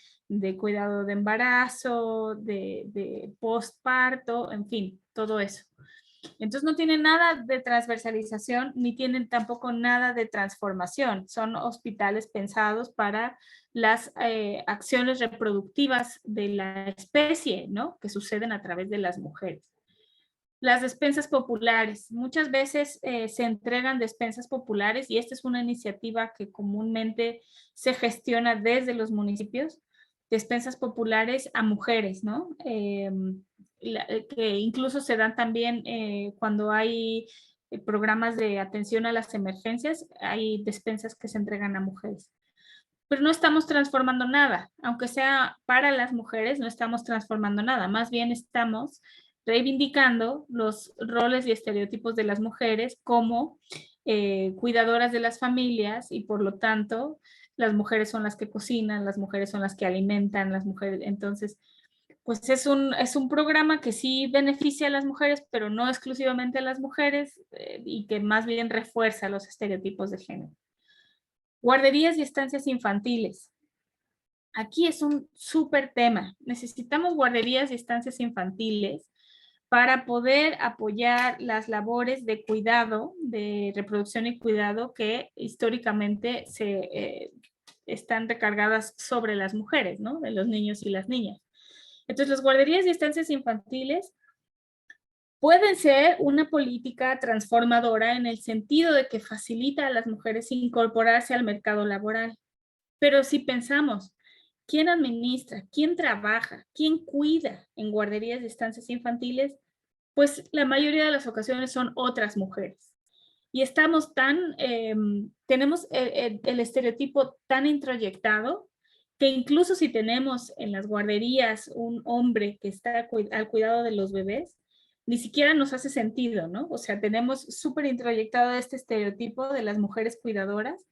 cuidado de embarazo, de postparto, en fin, todo eso. Entonces no tienen nada de transversalización, ni tienen tampoco nada de transformación. Son hospitales pensados para las acciones reproductivas de la especie, ¿no?, que suceden a través de las mujeres. Las despensas populares. Muchas veces se entregan despensas populares, y esta es una iniciativa que comúnmente se gestiona desde los municipios, despensas populares a mujeres, ¿no? Que incluso se dan también cuando hay programas de atención a las emergencias, hay despensas que se entregan a mujeres. Pero no estamos transformando nada, aunque sea para las mujeres, no estamos transformando nada, más bien estamos reivindicando los roles y estereotipos de las mujeres como cuidadoras de las familias, y por lo tanto las mujeres son las que cocinan, las mujeres son las que alimentan, las mujeres. Entonces, pues es un programa que sí beneficia a las mujeres, pero no exclusivamente a las mujeres, y que más bien refuerza los estereotipos de género. Guarderías y estancias infantiles. aquí es un súper tema. Necesitamos guarderías y estancias infantiles para poder apoyar las labores de cuidado, de reproducción y cuidado que históricamente están recargadas sobre las mujeres, ¿no? De los niños y las niñas. Entonces, las guarderías y estancias infantiles pueden ser una política transformadora en el sentido de que facilita a las mujeres incorporarse al mercado laboral. Pero si pensamos, ¿quién administra? ¿Quién trabaja? ¿Quién cuida en guarderías y estancias infantiles? Pues la mayoría de las ocasiones son otras mujeres. Y estamos tenemos el estereotipo tan introyectado que incluso si tenemos en las guarderías un hombre que está al cuidado de los bebés, ni siquiera nos hace sentido, ¿no? O sea, tenemos súper introyectado este estereotipo de las mujeres cuidadoras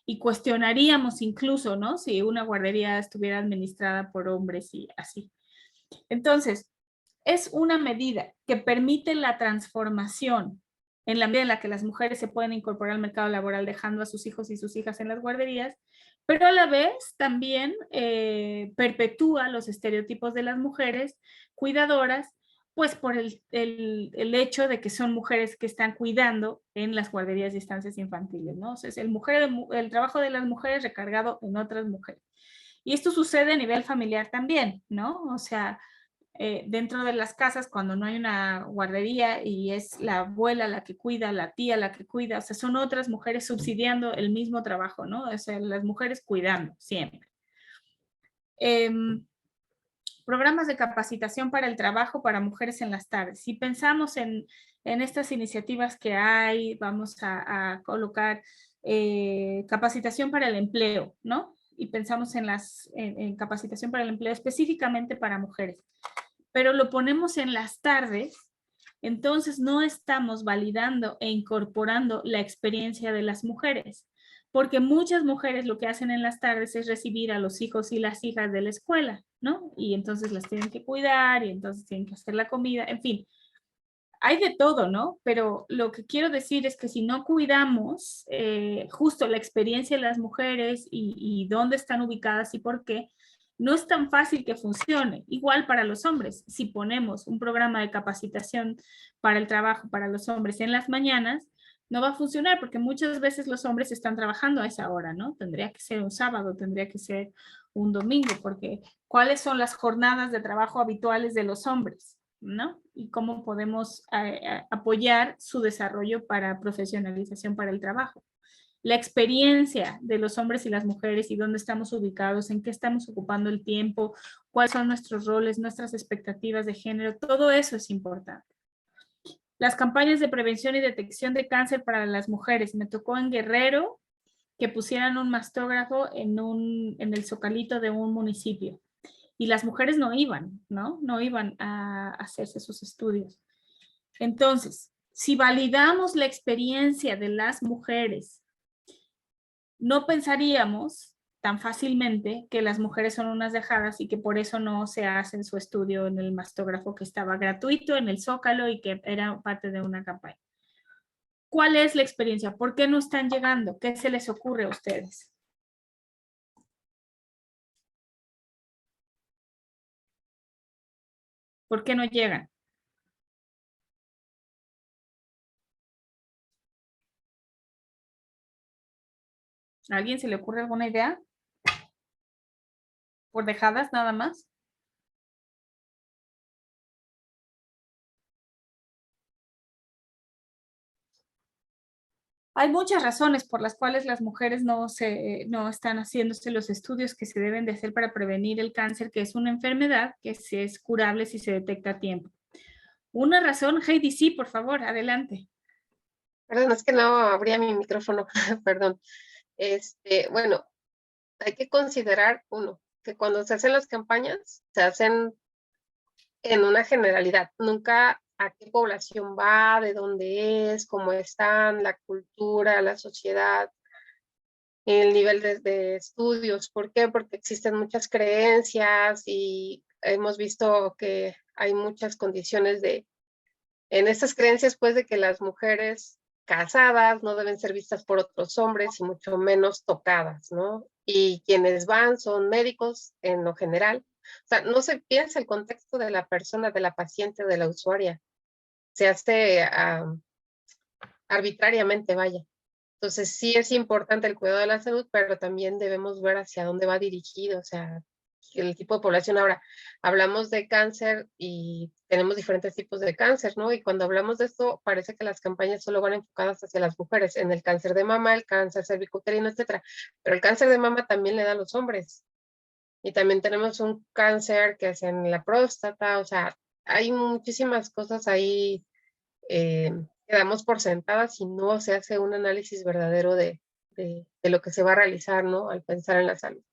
y cuestionaríamos incluso, ¿no? Si una guardería estuviera administrada por hombres y así. Entonces, es una medida que permite la transformación en la medida en la que las mujeres se pueden incorporar al mercado laboral dejando a sus hijos y sus hijas en las guarderías, pero a la vez también perpetúa los estereotipos de las mujeres cuidadoras, pues por el hecho de que son mujeres que están cuidando en las guarderías y estancias infantiles, ¿no? O sea, es el trabajo de las mujeres recargado en otras mujeres. Y esto sucede a nivel familiar también, ¿no? O sea, dentro de las casas, cuando no hay una guardería y es la abuela la que cuida, la tía la que cuida, o sea, son otras mujeres subsidiando el mismo trabajo, ¿no? O sea, las mujeres cuidando siempre. Programas de capacitación para el trabajo para mujeres en las tardes. Si pensamos en estas iniciativas que hay, vamos a colocar capacitación para el empleo, ¿no? Y pensamos en capacitación para el empleo específicamente para mujeres. Pero lo ponemos en las tardes, entonces no estamos validando e incorporando la experiencia de las mujeres, porque muchas mujeres lo que hacen en las tardes es recibir a los hijos y las hijas de la escuela, ¿no? Y entonces las tienen que cuidar y entonces tienen que hacer la comida, en fin. Hay de todo, ¿no? Pero lo que quiero decir es que si no cuidamos justo la experiencia de las mujeres y dónde están ubicadas y por qué, no es tan fácil que funcione. Igual para los hombres, si ponemos un programa de capacitación para el trabajo para los hombres en las mañanas, no va a funcionar porque muchas veces los hombres están trabajando a esa hora, ¿no? Tendría que ser un sábado, tendría que ser un domingo, porque ¿cuáles son las jornadas de trabajo habituales de los hombres? ¿No? Y cómo podemos apoyar su desarrollo para profesionalización para el trabajo. La experiencia de los hombres y las mujeres y dónde estamos ubicados, en qué estamos ocupando el tiempo, cuáles son nuestros roles, nuestras expectativas de género, todo eso es importante. Las campañas de prevención y detección de cáncer para las mujeres. Me tocó en Guerrero que pusieran un mastógrafo en el zocalito de un municipio. Y las mujeres no iban, ¿no? No iban a hacerse sus estudios. Entonces, si validamos la experiencia de las mujeres, no pensaríamos tan fácilmente que las mujeres son unas dejadas y que por eso no se hacen su estudio en el mastógrafo que estaba gratuito en el Zócalo y que era parte de una campaña. ¿Cuál es la experiencia? ¿Por qué no están llegando? ¿Qué se les ocurre a ustedes? ¿Por qué no llegan? ¿A alguien se le ocurre alguna idea? ¿Por dejadas nada más? Hay muchas razones por las cuales las mujeres no están haciéndose los estudios que se deben de hacer para prevenir el cáncer, que es una enfermedad que es curable si se detecta a tiempo. Una razón, Heidi, sí, por favor, adelante. Perdón, es que no abría mi micrófono, perdón. Bueno, hay que considerar, uno, que cuando se hacen las campañas, se hacen en una generalidad, nunca a qué población va, de dónde es, cómo están, la cultura, la sociedad, el nivel de estudios. ¿Por qué? Porque existen muchas creencias y hemos visto que hay muchas condiciones en estas creencias, pues, de que las mujeres casadas no deben ser vistas por otros hombres y mucho menos tocadas, ¿no? y quienes van son médicos en lo general. O sea, no se piensa el contexto de la persona, de la paciente, de la usuaria. Se hace arbitrariamente, vaya. Entonces sí es importante el cuidado de la salud, pero también debemos ver hacia dónde va dirigido, o sea, el tipo de población. Ahora, hablamos de cáncer y tenemos diferentes tipos de cáncer, ¿no? Y cuando hablamos de esto, parece que las campañas solo van enfocadas hacia las mujeres, en el cáncer de mama, el cáncer cervicouterino, etcétera. Pero el cáncer de mama también le da a los hombres. Y también tenemos un cáncer que es en la próstata, o sea, hay muchísimas cosas ahí que damos por sentadas y no se hace un análisis verdadero de lo que se va a realizar, ¿no? Al pensar en la salud.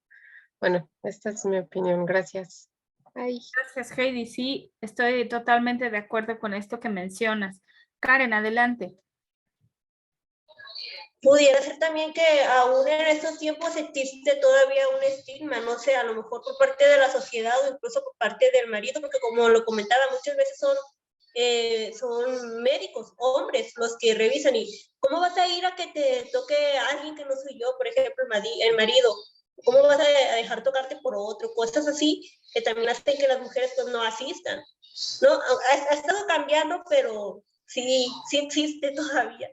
Bueno, esta es mi opinión. Gracias. Ay. Gracias, Heidi. Sí, estoy totalmente de acuerdo con esto que mencionas. Karen, adelante. Pudiera ser también que aún en estos tiempos existe todavía un estigma, no sé, a lo mejor por parte de la sociedad o incluso por parte del marido, porque como lo comentaba, muchas veces son médicos, hombres, los que revisan. ¿Y cómo vas a ir a que te toque a alguien que no soy yo? Por ejemplo, el marido. ¿Cómo vas a dejar tocarte por otro? Cosas así que también hacen que las mujeres pues no asistan, ¿no? Ha estado cambiando, pero sí existe todavía.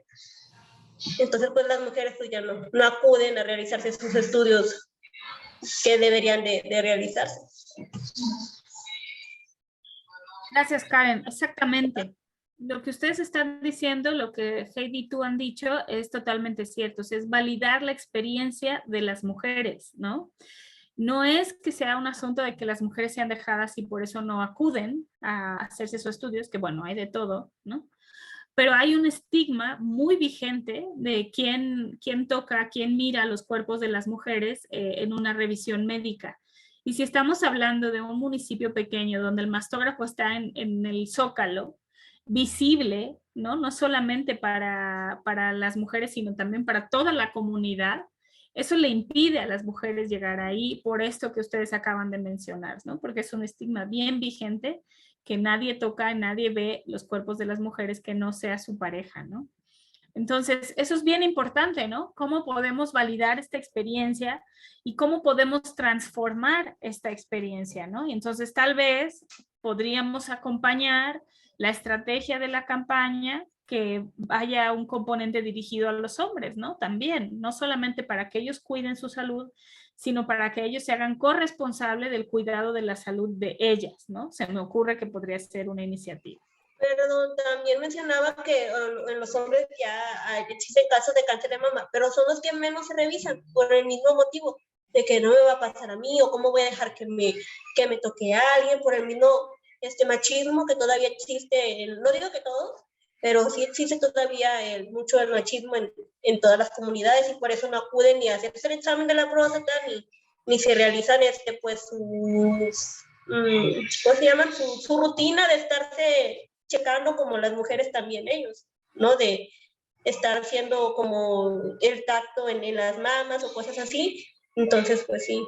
Entonces, pues las mujeres pues ya no acuden a realizarse sus estudios que deberían de realizarse. Gracias, Karen. Exactamente. Lo que ustedes están diciendo, lo que Heidi y tú han dicho, es totalmente cierto. O sea, es validar la experiencia de las mujeres, ¿no? No es que sea un asunto de que las mujeres sean dejadas y por eso no acuden a hacerse sus estudios, que bueno, hay de todo, ¿no? Pero hay un estigma muy vigente de quién toca, quién mira los cuerpos de las mujeres en una revisión médica. Y si estamos hablando de un municipio pequeño donde el mastógrafo está en el Zócalo, visible, ¿no? No solamente para las mujeres, sino también para toda la comunidad, eso le impide a las mujeres llegar ahí por esto que ustedes acaban de mencionar, ¿no? Porque es un estigma bien vigente que nadie toca, nadie ve los cuerpos de las mujeres que no sea su pareja, ¿no? Entonces, eso es bien importante, ¿no? ¿Cómo podemos validar esta experiencia y cómo podemos transformar esta experiencia, ¿no? Y entonces, tal vez podríamos acompañar la estrategia de la campaña que haya un componente dirigido a los hombres, ¿no? También, no solamente para que ellos cuiden su salud, sino para que ellos se hagan corresponsables del cuidado de la salud de ellas, ¿no? Se me ocurre que podría ser una iniciativa. Pero también mencionaba que en los hombres ya existen casos de cáncer de mama, pero son los que menos se revisan por el mismo motivo de que no me va a pasar a mí o cómo voy a dejar que me toque a alguien, por el mismo machismo que todavía existe, no digo que todos, pero sí existe todavía mucho el machismo en todas las comunidades y por eso no acuden ni a hacerse el examen de la próstata ni se realizan pues ¿cómo se llaman? Su rutina de estarse checando como las mujeres también ellos, ¿no? De estar haciendo como el tacto en las mamas o cosas así. Entonces, pues sí,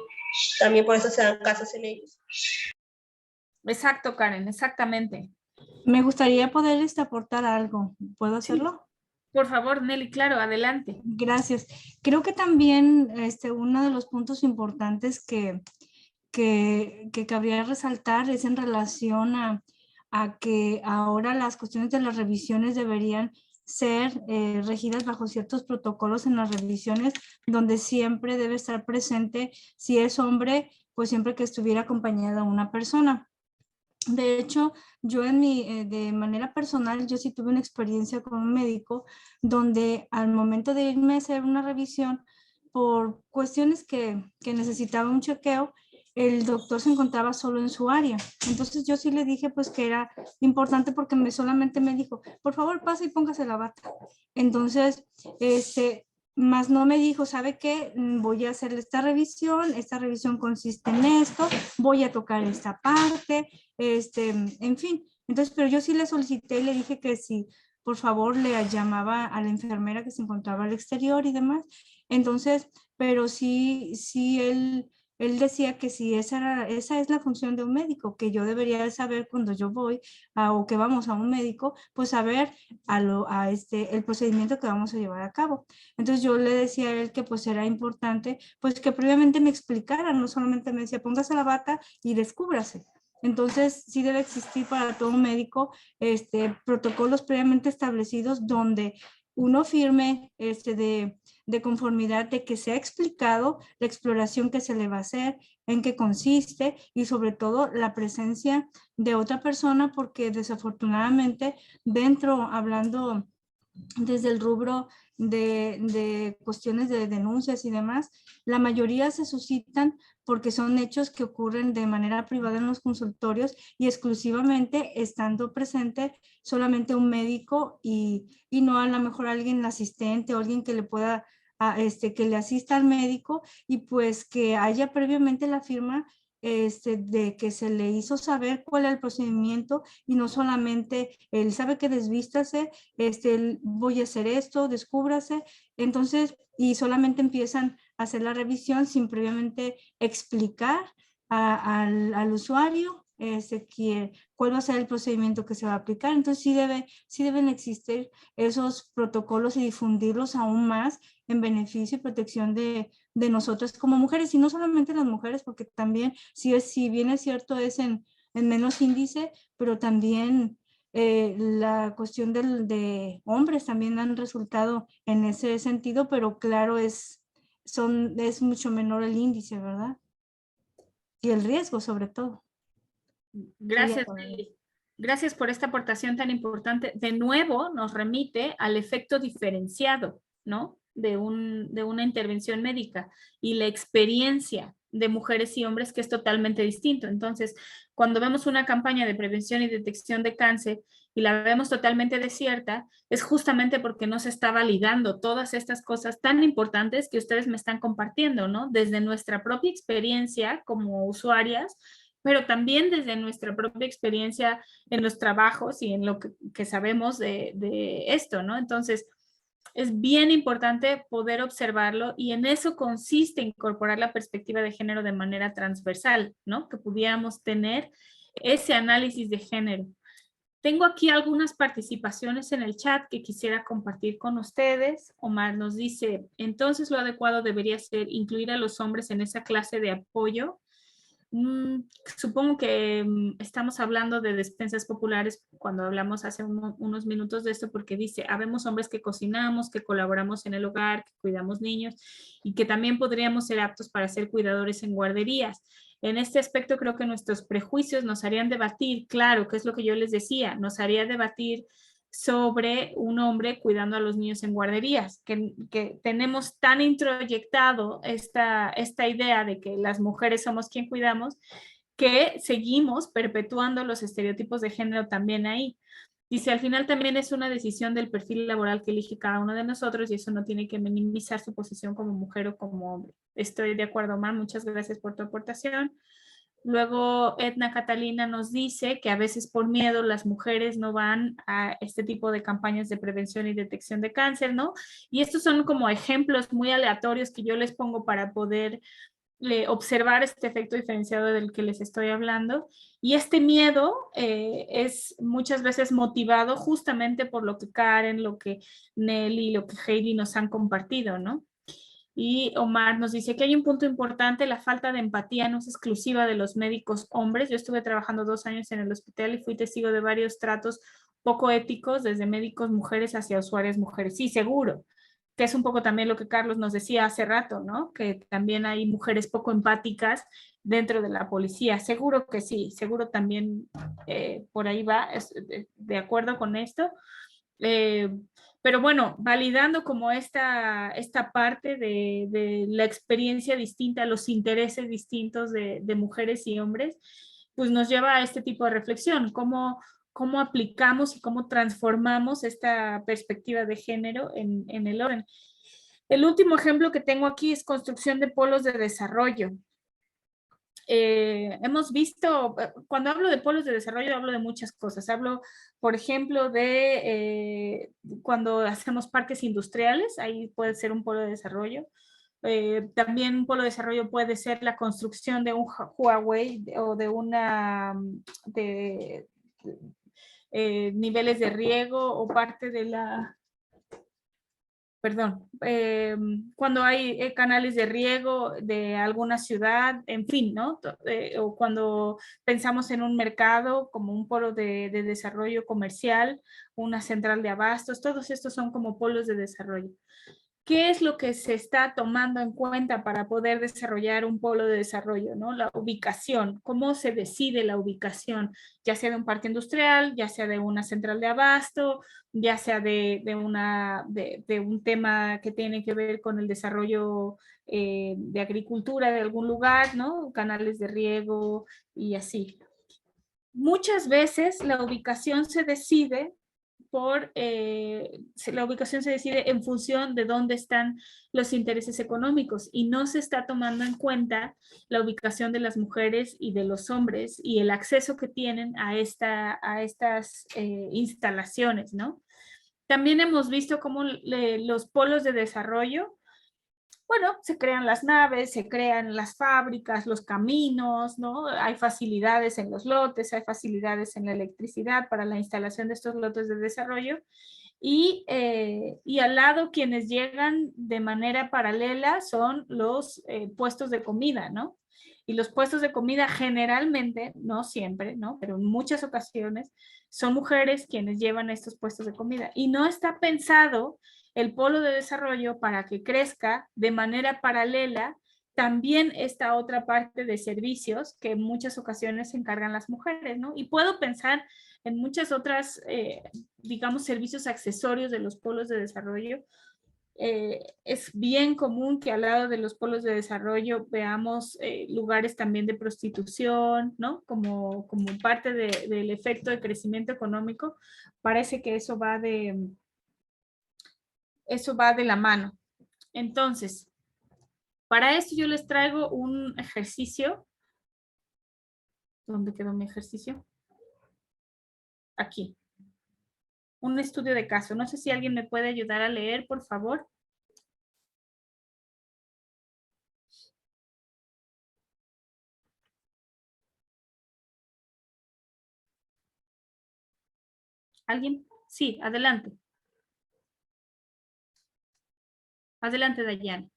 también por eso se dan casos en ellos. Exacto, Karen, exactamente. Me gustaría poder aportar algo. ¿Puedo hacerlo? Por favor, Nelly, claro, adelante. Gracias. Creo que también uno de los puntos importantes que cabría resaltar es en relación a que ahora las cuestiones de las revisiones deberían ser regidas bajo ciertos protocolos en las revisiones, donde siempre debe estar presente, si es hombre, pues siempre que estuviera acompañada una persona. De hecho, yo de manera personal, yo sí tuve una experiencia con un médico donde al momento de irme a hacer una revisión, por cuestiones que necesitaba un chequeo, el doctor se encontraba solo en su área. Entonces yo sí le dije pues que era importante porque solamente me dijo, por favor pase y póngase la bata. Entonces, más no me dijo, ¿sabe qué? Voy a hacer esta revisión consiste en esto, voy a tocar esta parte, en fin. Entonces, pero yo sí le solicité y le dije que sí, por favor le llamaba a la enfermera que se encontraba al exterior y demás. Entonces, pero sí él él decía que si esa es la función de un médico, que yo debería de saber cuando yo voy o que vamos a un médico, pues saber el procedimiento que vamos a llevar a cabo. Entonces yo le decía a él que pues era importante, pues que previamente me explicara, no solamente me decía, póngase la bata y descúbrase. Entonces, sí debe existir para todo médico protocolos previamente establecidos donde uno firme de conformidad de que se ha explicado la exploración que se le va a hacer, en qué consiste y sobre todo la presencia de otra persona, porque desafortunadamente hablando desde el rubro de cuestiones de denuncias y demás, la mayoría se suscitan porque son hechos que ocurren de manera privada en los consultorios y exclusivamente estando presente solamente un médico y no a lo mejor alguien asistente o alguien que le pueda, que le asista al médico y pues que haya previamente la firma de que se le hizo saber cuál era el procedimiento y no solamente él sabe que desvístase, voy a hacer esto, descúbrase, entonces, y solamente empiezan a hacer la revisión sin previamente explicar al usuario cuál va a ser el procedimiento que se va a aplicar. Entonces, sí deben existir esos protocolos y difundirlos aún más en beneficio y protección de nosotras como mujeres, y no solamente las mujeres, porque también, si bien es cierto, es en menos índice, pero también la cuestión de hombres también han resultado en ese sentido, pero claro, es mucho menor el índice, ¿verdad? Y el riesgo sobre todo. Gracias, Nelly. Gracias por esta aportación tan importante. De nuevo, nos remite al efecto diferenciado, ¿no? De una intervención médica y la experiencia de mujeres y hombres, que es totalmente distinto. Entonces, cuando vemos una campaña de prevención y detección de cáncer y la vemos totalmente desierta, es justamente porque no se está validando todas estas cosas tan importantes que ustedes me están compartiendo, ¿no? Desde nuestra propia experiencia como usuarias, pero también desde nuestra propia experiencia en los trabajos y en lo que sabemos de esto, ¿no? Entonces, es bien importante poder observarlo y en eso consiste incorporar la perspectiva de género de manera transversal, ¿no? Que pudiéramos tener ese análisis de género. Tengo aquí algunas participaciones en el chat que quisiera compartir con ustedes. Omar nos dice, entonces lo adecuado debería ser incluir a los hombres en esa clase de apoyo. Supongo que estamos hablando de despensas populares cuando hablamos hace unos minutos de esto, porque dice, habemos hombres que cocinamos, que colaboramos en el hogar, que cuidamos niños y que también podríamos ser aptos para ser cuidadores en guarderías. En este aspecto creo que nuestros prejuicios nos harían debatir, claro, que es lo que yo les decía, nos haría debatir sobre un hombre cuidando a los niños en guarderías, que tenemos tan introyectado esta idea de que las mujeres somos quien cuidamos, que seguimos perpetuando los estereotipos de género también ahí. Dice, al final también es una decisión del perfil laboral que elige cada uno de nosotros y eso no tiene que minimizar su posición como mujer o como hombre. Estoy de acuerdo, Omar, muchas gracias por tu aportación. Luego Edna Catalina nos dice que a veces por miedo las mujeres no van a este tipo de campañas de prevención y detección de cáncer, ¿no? Y estos son como ejemplos muy aleatorios que yo les pongo para poder observar este efecto diferenciado del que les estoy hablando. Y este miedo es muchas veces motivado justamente por lo que Karen, lo que Nelly, lo que Heidi nos han compartido, ¿no? Y Omar nos dice que hay un punto importante, la falta de empatía no es exclusiva de los médicos hombres. Yo estuve trabajando 2 años en el hospital y fui testigo de varios tratos poco éticos desde médicos mujeres hacia usuarias mujeres. Sí, seguro, que es un poco también lo que Carlos nos decía hace rato, ¿no? Que también hay mujeres poco empáticas dentro de la policía. Seguro que sí, seguro también por ahí va, de acuerdo con esto. Pero bueno, validando como esta parte de la experiencia distinta, los intereses distintos de mujeres y hombres, pues nos lleva a este tipo de reflexión, cómo aplicamos y cómo transformamos esta perspectiva de género en el orden. El último ejemplo que tengo aquí es construcción de polos de desarrollo. Hemos visto, cuando hablo de polos de desarrollo, hablo de muchas cosas. Hablo, por ejemplo, de cuando hacemos parques industriales, ahí puede ser un polo de desarrollo. También un polo de desarrollo puede ser la construcción de un Huawei o de una niveles de riego o parte de la, perdón, cuando hay canales de riego de alguna ciudad, en fin, ¿no? O cuando pensamos en un mercado como un polo de desarrollo comercial, una central de abastos, todos estos son como polos de desarrollo. ¿Qué es lo que se está tomando en cuenta para poder desarrollar un polo de desarrollo, ¿no? La ubicación, cómo se decide la ubicación, ya sea de un parque industrial, ya sea de una central de abasto, ya sea de un tema que tiene que ver con el desarrollo de agricultura de algún lugar, ¿no? Canales de riego y así. Muchas veces la ubicación se decide la ubicación se decide en función de dónde están los intereses económicos y no se está tomando en cuenta la ubicación de las mujeres y de los hombres y el acceso que tienen a estas instalaciones, ¿no? También hemos visto cómo los polos de desarrollo, bueno, se crean las naves, se crean las fábricas, los caminos, ¿no? Hay facilidades en los lotes, hay facilidades en la electricidad para la instalación de estos lotes de desarrollo. Y al lado quienes llegan de manera paralela son los puestos de comida, ¿no? Y los puestos de comida generalmente, no siempre, ¿no? Pero en muchas ocasiones son mujeres quienes llevan estos puestos de comida. Y no está pensado el polo de desarrollo para que crezca de manera paralela también esta otra parte de servicios que en muchas ocasiones se encargan las mujeres, ¿no? Y puedo pensar en muchas otras, digamos, servicios accesorios de los polos de desarrollo. Es bien común que al lado de los polos de desarrollo veamos lugares también de prostitución, ¿no? Como parte del efecto de crecimiento económico. Parece que eso va de la mano. Entonces, para esto yo les traigo un ejercicio. ¿Dónde quedó mi ejercicio? Aquí. Un estudio de caso. No sé si alguien me puede ayudar a leer, por favor. ¿Alguien? Sí, adelante. Adelante, Dayana.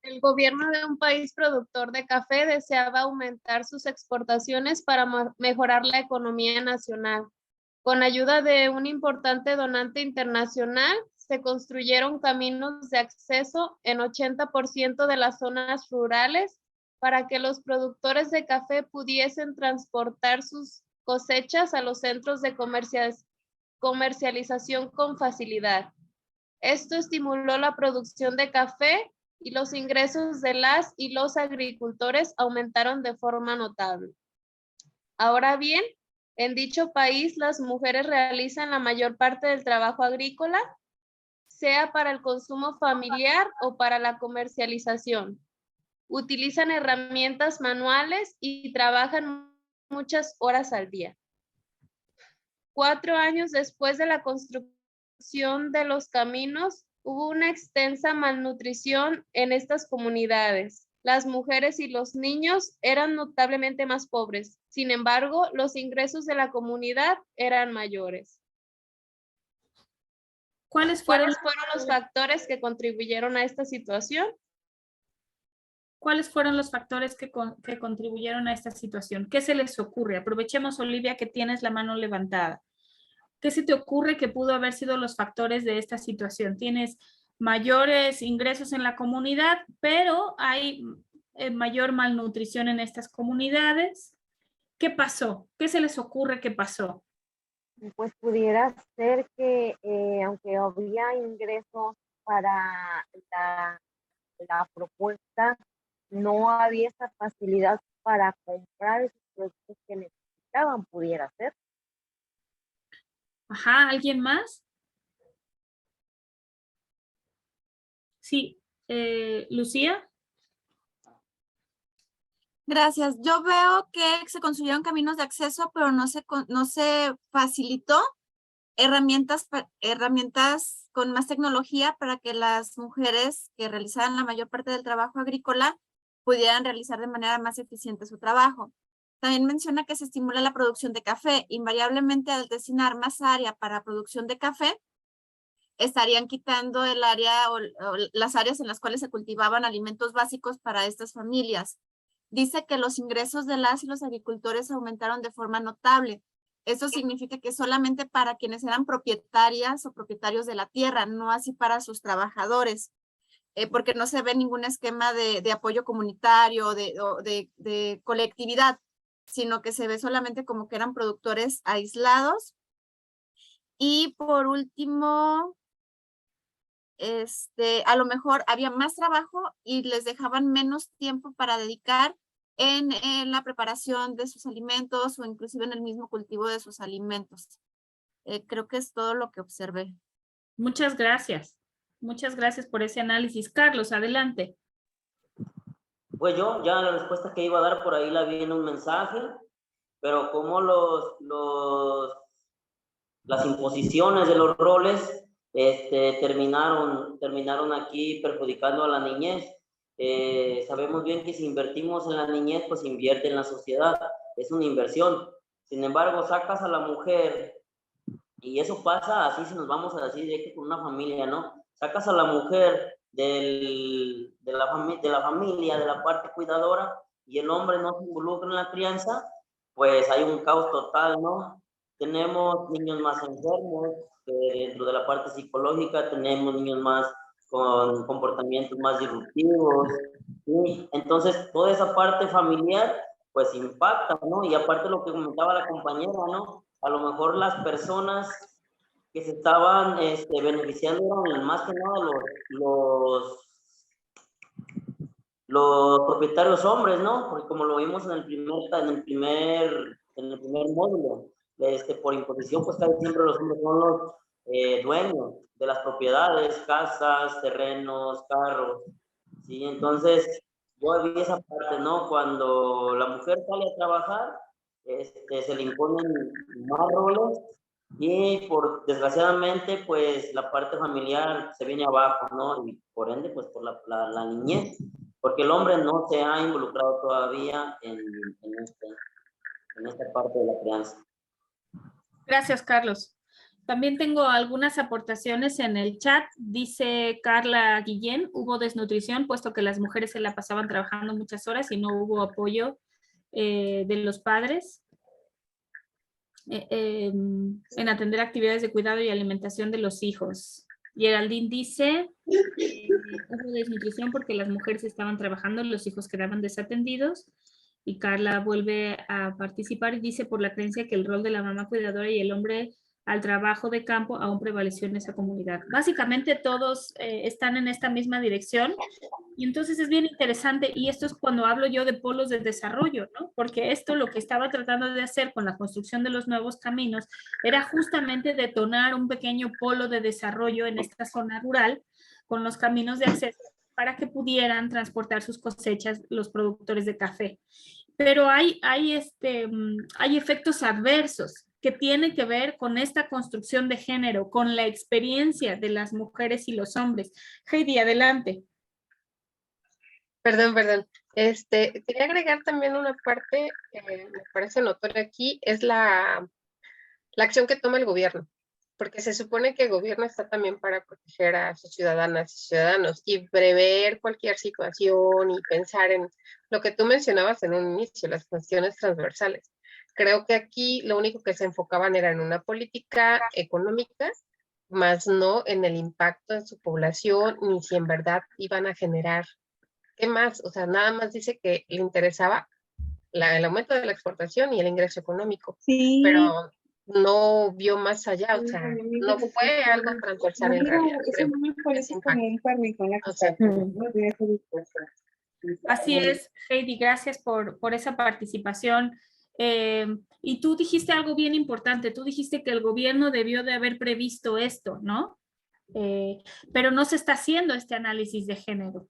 El gobierno de un país productor de café deseaba aumentar sus exportaciones para mejorar la economía nacional. Con ayuda de un importante donante internacional, se construyeron caminos de acceso en 80% de las zonas rurales para que los productores de café pudiesen transportar sus cosechas a los centros de comercialización con facilidad. Esto estimuló la producción de café y los ingresos de las y los agricultores aumentaron de forma notable. Ahora bien, en dicho país las mujeres realizan la mayor parte del trabajo agrícola, sea para el consumo familiar o para la comercialización. Utilizan herramientas manuales y trabajan muchas horas al día. 4 años después de la construcción de los caminos, hubo una extensa malnutrición en estas comunidades. Las mujeres y los niños eran notablemente más pobres. Sin embargo, los ingresos de la comunidad eran mayores. ¿Cuáles fueron los factores que contribuyeron a esta situación? ¿Cuáles fueron los factores que contribuyeron a esta situación? ¿Qué se les ocurre? Aprovechemos, Olivia, que tienes la mano levantada. ¿Qué se te ocurre que pudo haber sido los factores de esta situación? Tienes mayores ingresos en la comunidad, pero hay mayor malnutrición en estas comunidades. ¿Qué pasó? ¿Qué se les ocurre que pasó? Pues pudiera ser que aunque había ingresos para la propuesta, no había esa facilidad para comprar esos productos que necesitaban, pudiera ser. Ajá, ¿alguien más? Sí, Lucía. Gracias. Yo veo que se construyeron caminos de acceso, pero no se facilitó herramientas con más tecnología para que las mujeres que realizaban la mayor parte del trabajo agrícola pudieran realizar de manera más eficiente su trabajo. También menciona que se estimula la producción de café. Invariablemente, al designar más área para producción de café, estarían quitando el área o las áreas en las cuales se cultivaban alimentos básicos para estas familias. Dice que los ingresos de las y los agricultores aumentaron de forma notable. Eso significa que solamente para quienes eran propietarias o propietarios de la tierra, no así para sus trabajadores, porque no se ve ningún esquema de apoyo comunitario o de colectividad, sino que se ve solamente como que eran productores aislados. Y por último, a lo mejor había más trabajo y les dejaban menos tiempo para dedicar en la preparación de sus alimentos o inclusive en el mismo cultivo de sus alimentos. Creo que es todo lo que observé. Muchas gracias. Muchas gracias por ese análisis. Carlos, adelante. Pues yo ya la respuesta que iba a dar por ahí la vi en un mensaje, pero como las imposiciones de los roles terminaron aquí perjudicando a la niñez. Sabemos bien que si invertimos en la niñez, pues invierte en la sociedad, es una inversión. Sin embargo, sacas a la mujer, y eso pasa así si nos vamos a decir directo con una familia, ¿no? Sacas a la mujer de la familia, de la parte cuidadora, y el hombre no se involucra en la crianza, pues hay un caos total, ¿no? Tenemos niños más enfermos, dentro de la parte psicológica tenemos niños más con comportamientos más disruptivos, ¿sí? Entonces toda esa parte familiar pues impacta, ¿no? Y aparte lo que comentaba la compañera, ¿no? A lo mejor las personas que se estaban beneficiando eran más que nada los propietarios hombres, ¿no? Porque como lo vimos en el primer módulo, por imposición, pues casi siempre los hombres son los dueños de las propiedades, casas, terrenos, carros, ¿sí? Entonces, yo vi esa parte, ¿no? Cuando la mujer sale a trabajar, se le imponen más roles y desgraciadamente, pues la parte familiar se viene abajo, ¿no? Y por ende, pues por la niñez, porque el hombre no se ha involucrado todavía en esta parte de la crianza. Gracias, Carlos. También tengo algunas aportaciones en el chat. Dice Carla Guillén, hubo desnutrición, puesto que las mujeres se la pasaban trabajando muchas horas y no hubo apoyo de los padres en atender actividades de cuidado y alimentación de los hijos. Geraldine dice, hubo desnutrición porque las mujeres estaban trabajando, los hijos quedaban desatendidos. Y Carla vuelve a participar y dice, por la creencia que el rol de la mamá cuidadora y el hombre al trabajo de campo aún prevaleció en esa comunidad. Básicamente todos están en esta misma dirección y entonces es bien interesante, y esto es cuando hablo yo de polos de desarrollo, ¿no? Porque esto lo que estaba tratando de hacer con la construcción de los nuevos caminos era justamente detonar un pequeño polo de desarrollo en esta zona rural con los caminos de acceso para que pudieran transportar sus cosechas los productores de café. Pero hay efectos adversos que tienen que ver con esta construcción de género, con la experiencia de las mujeres y los hombres. Heidi, adelante. Perdón. Quería agregar también una parte que me parece notoria aquí, es la acción que toma el gobierno, porque se supone que el gobierno está también para proteger a sus ciudadanas y ciudadanos y prever cualquier situación y pensar en lo que tú mencionabas en un inicio, las cuestiones transversales. Creo que aquí lo único que se enfocaban era en una política económica, más no en el impacto en su población, ni si en verdad iban a generar. ¿Qué más? O sea, nada más dice que le interesaba el aumento de la exportación y el ingreso económico, sí, pero no vio más allá, o sea, no fue algo transversal en realidad. Eso no me parece como un permiso en la cosa. Así es, Heidi, gracias por esa participación. Y tú dijiste algo bien importante, tú dijiste que el gobierno debió de haber previsto esto, ¿no? Pero no se está haciendo este análisis de género.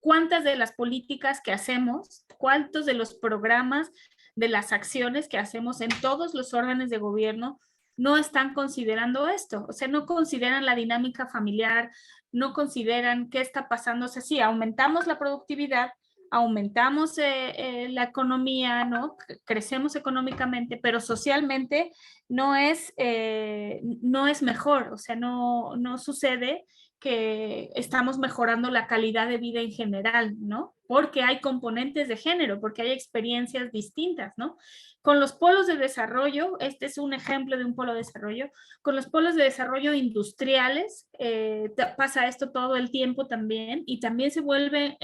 ¿Cuántas de las políticas que hacemos, cuántos de los programas, de las acciones que hacemos en todos los órdenes de gobierno no están considerando esto, o sea, no consideran la dinámica familiar, no consideran qué está pasando, o sea, sí, aumentamos la productividad, aumentamos la economía, ¿no? Crecemos económicamente, pero socialmente no es mejor, o sea, no sucede que estamos mejorando la calidad de vida en general, ¿no? Porque hay componentes de género, porque hay experiencias distintas, ¿no? Con los polos de desarrollo, este es un ejemplo de un polo de desarrollo, con los polos de desarrollo industriales pasa esto todo el tiempo también, y también se vuelve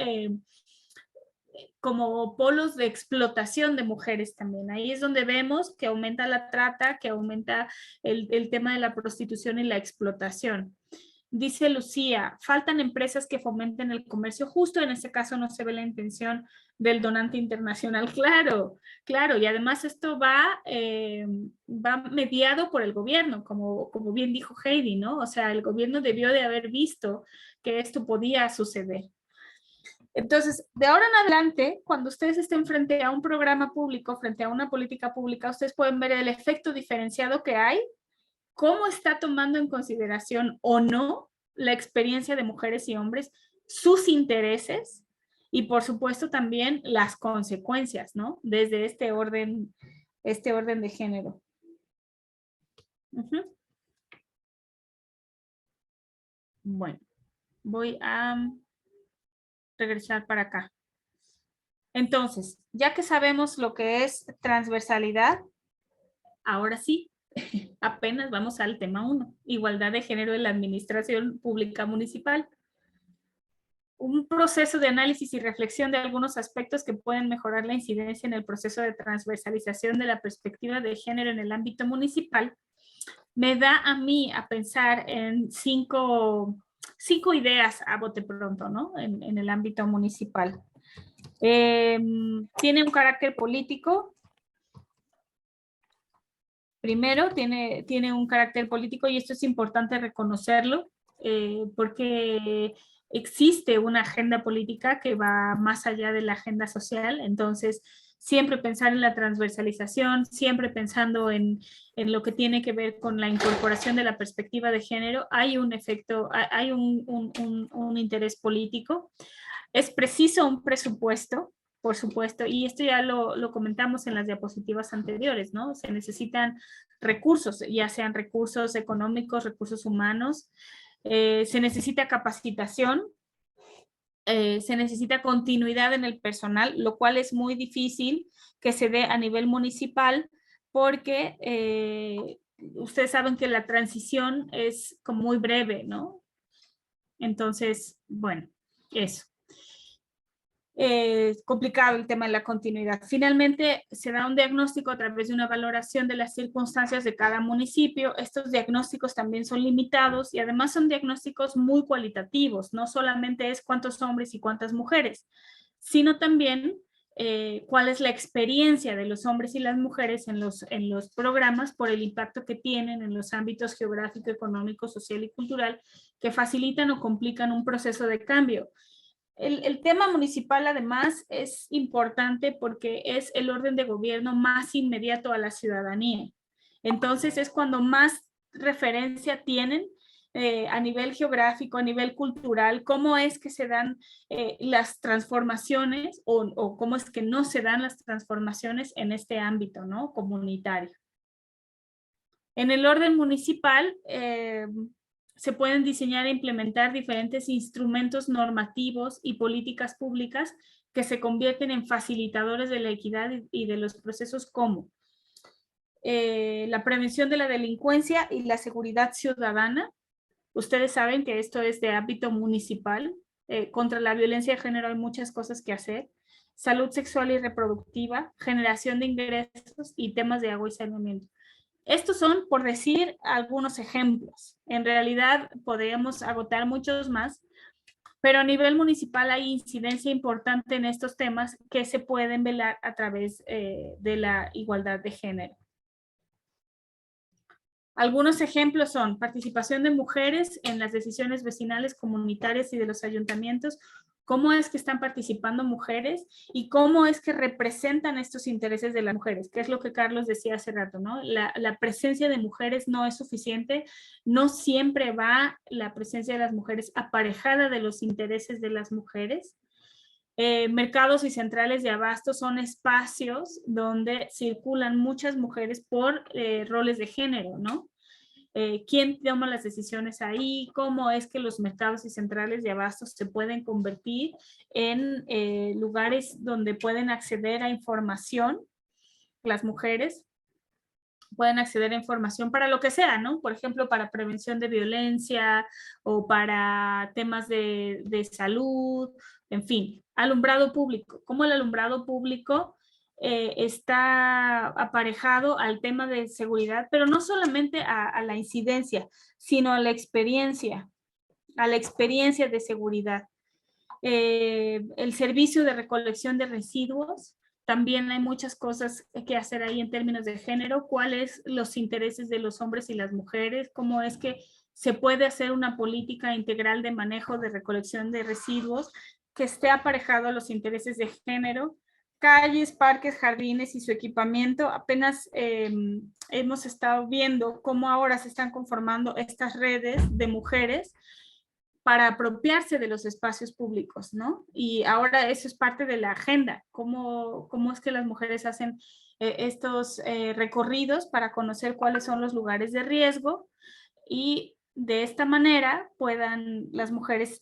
como polos de explotación de mujeres también. Ahí es donde vemos que aumenta la trata, que aumenta el tema de la prostitución y la explotación. Dice Lucía, faltan empresas que fomenten el comercio justo, en este caso no se ve la intención del donante internacional. Claro, claro, y además esto va mediado por el gobierno, como bien dijo Heidi, ¿no? O sea, el gobierno debió de haber visto que esto podía suceder. Entonces, de ahora en adelante, cuando ustedes estén frente a un programa público, frente a una política pública, ustedes pueden ver el efecto diferenciado que hay, cómo está tomando en consideración o no la experiencia de mujeres y hombres, sus intereses y por supuesto también las consecuencias, ¿no? Desde este orden de género. Bueno, voy a regresar para acá. Entonces, ya que sabemos lo que es transversalidad, ahora sí, apenas vamos al tema 1, igualdad de género en la administración pública municipal. Un proceso de análisis y reflexión de algunos aspectos que pueden mejorar la incidencia en el proceso de transversalización de la perspectiva de género en el ámbito municipal, me da a mí a pensar en cinco ideas a bote pronto, ¿no? En el ámbito municipal. Tiene un carácter político. Primero, tiene un carácter político y esto es importante reconocerlo porque existe una agenda política que va más allá de la agenda social. Entonces, siempre pensar en la transversalización, siempre pensando en lo que tiene que ver con la incorporación de la perspectiva de género, hay un efecto, hay un interés político. Es preciso un presupuesto, por supuesto, y esto ya lo comentamos en las diapositivas anteriores, ¿no? Se necesitan recursos, ya sean recursos económicos, recursos humanos, se necesita capacitación, se necesita continuidad en el personal, lo cual es muy difícil que se dé a nivel municipal porque ustedes saben que la transición es como muy breve, ¿no? Entonces, bueno, eso. Complicado el tema de la continuidad. Finalmente, se da un diagnóstico a través de una valoración de las circunstancias de cada municipio. Estos diagnósticos también son limitados y además son diagnósticos muy cualitativos. No solamente es cuántos hombres y cuántas mujeres, sino también cuál es la experiencia de los hombres y las mujeres en los programas por el impacto que tienen en los ámbitos geográfico, económico, social y cultural que facilitan o complican un proceso de cambio. El tema municipal además es importante porque es el orden de gobierno más inmediato a la ciudadanía. Entonces es cuando más referencia tienen a nivel geográfico, a nivel cultural, cómo es que se dan las transformaciones o cómo es que no se dan las transformaciones en este ámbito, ¿no? Comunitario. En el orden municipal, se pueden diseñar e implementar diferentes instrumentos normativos y políticas públicas que se convierten en facilitadores de la equidad y de los procesos como la prevención de la delincuencia y la seguridad ciudadana. Ustedes saben que esto es de ámbito municipal. Contra la violencia de género hay muchas cosas que hacer. Salud sexual y reproductiva, generación de ingresos y temas de agua y saneamiento. Estos son, por decir, algunos ejemplos. En realidad podríamos agotar muchos más, pero a nivel municipal hay incidencia importante en estos temas que se pueden velar a través de la igualdad de género. Algunos ejemplos son participación de mujeres en las decisiones vecinales, comunitarias y de los ayuntamientos cómo es que están participando mujeres y cómo es que representan estos intereses de las mujeres, que es lo que Carlos decía hace rato, ¿no? La presencia de mujeres no es suficiente, no siempre va la presencia de las mujeres aparejada de los intereses de las mujeres. Mercados y centrales de abasto son espacios donde circulan muchas mujeres por roles de género, ¿no? ¿Quién toma las decisiones ahí? ¿Cómo es que los mercados y centrales de abasto se pueden convertir en lugares donde pueden acceder a información? Las mujeres pueden acceder a información para lo que sea, ¿no? Por ejemplo, para prevención de violencia o para temas de salud, en fin, alumbrado público. ¿Cómo el alumbrado público está aparejado al tema de seguridad, pero no solamente a la incidencia, sino a la experiencia de seguridad? El servicio de recolección de residuos, también hay muchas cosas que hacer ahí en términos de género, cuáles los intereses de los hombres y las mujeres, cómo es que se puede hacer una política integral de manejo de recolección de residuos que esté aparejado a los intereses de género. Calles, parques, jardines y su equipamiento. Apenas hemos estado viendo cómo ahora se están conformando estas redes de mujeres para apropiarse de los espacios públicos, ¿no? Y ahora eso es parte de la agenda, cómo es que las mujeres hacen estos recorridos para conocer cuáles son los lugares de riesgo y de esta manera puedan las mujeres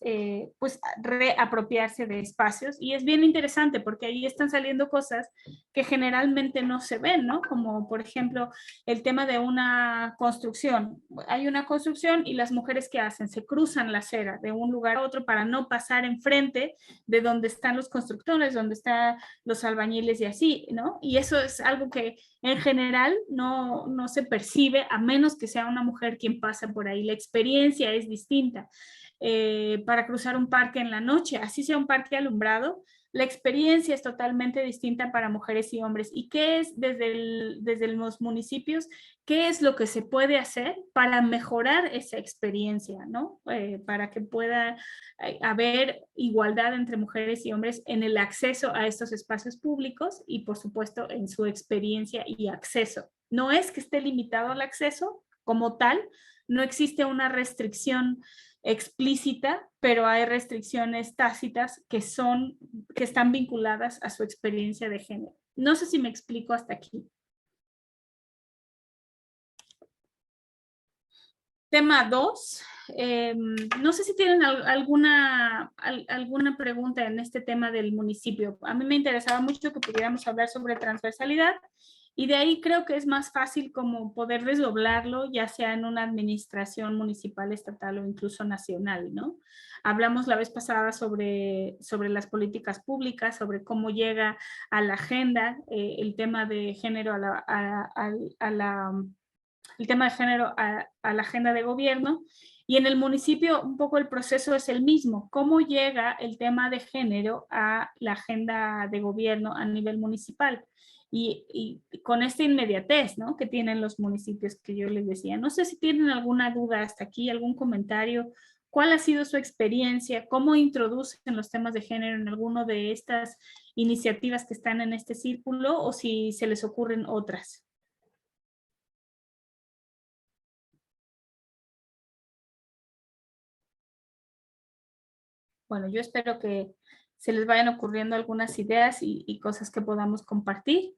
pues reapropiarse de espacios. Y es bien interesante porque ahí están saliendo cosas que generalmente no se ven, ¿no? Como por ejemplo el tema de una construcción. Hay una construcción y las mujeres ¿qué hacen? Se cruzan la acera de un lugar a otro para no pasar enfrente de donde están los constructores, donde están los albañiles y así, ¿no? Y eso es algo que en general no se percibe a menos que sea una mujer quien pasa por ahí. La experiencia es distinta. Para cruzar un parque en la noche, así sea un parque alumbrado, la experiencia es totalmente distinta para mujeres y hombres. ¿Y qué es desde los municipios? ¿Qué es lo que se puede hacer para mejorar esa experiencia, ¿no? Para que pueda haber igualdad entre mujeres y hombres en el acceso a estos espacios públicos y, por supuesto, en su experiencia y acceso. No es que esté limitado el acceso como tal, no existe una restricción explícita, pero hay restricciones tácitas que están vinculadas a su experiencia de género. No sé si me explico hasta aquí. Tema 2. No sé si tienen alguna pregunta en este tema del municipio. A mí me interesaba mucho que pudiéramos hablar sobre transversalidad y de ahí creo que es más fácil como poder desdoblarlo, ya sea en una administración municipal, estatal o incluso nacional, ¿no? Hablamos la vez pasada sobre las políticas públicas, sobre cómo llega a la agenda el tema de género el tema de género a la agenda de gobierno, y en el municipio un poco el proceso es el mismo. ¿Cómo llega el tema de género a la agenda de gobierno a nivel municipal? Y con esta inmediatez, ¿no?, que tienen los municipios que yo les decía. No sé si tienen alguna duda hasta aquí, algún comentario. ¿Cuál ha sido su experiencia? ¿Cómo introducen los temas de género en alguna de estas iniciativas que están en este círculo o si se les ocurren otras? Bueno, yo espero que se les vayan ocurriendo algunas ideas y cosas que podamos compartir.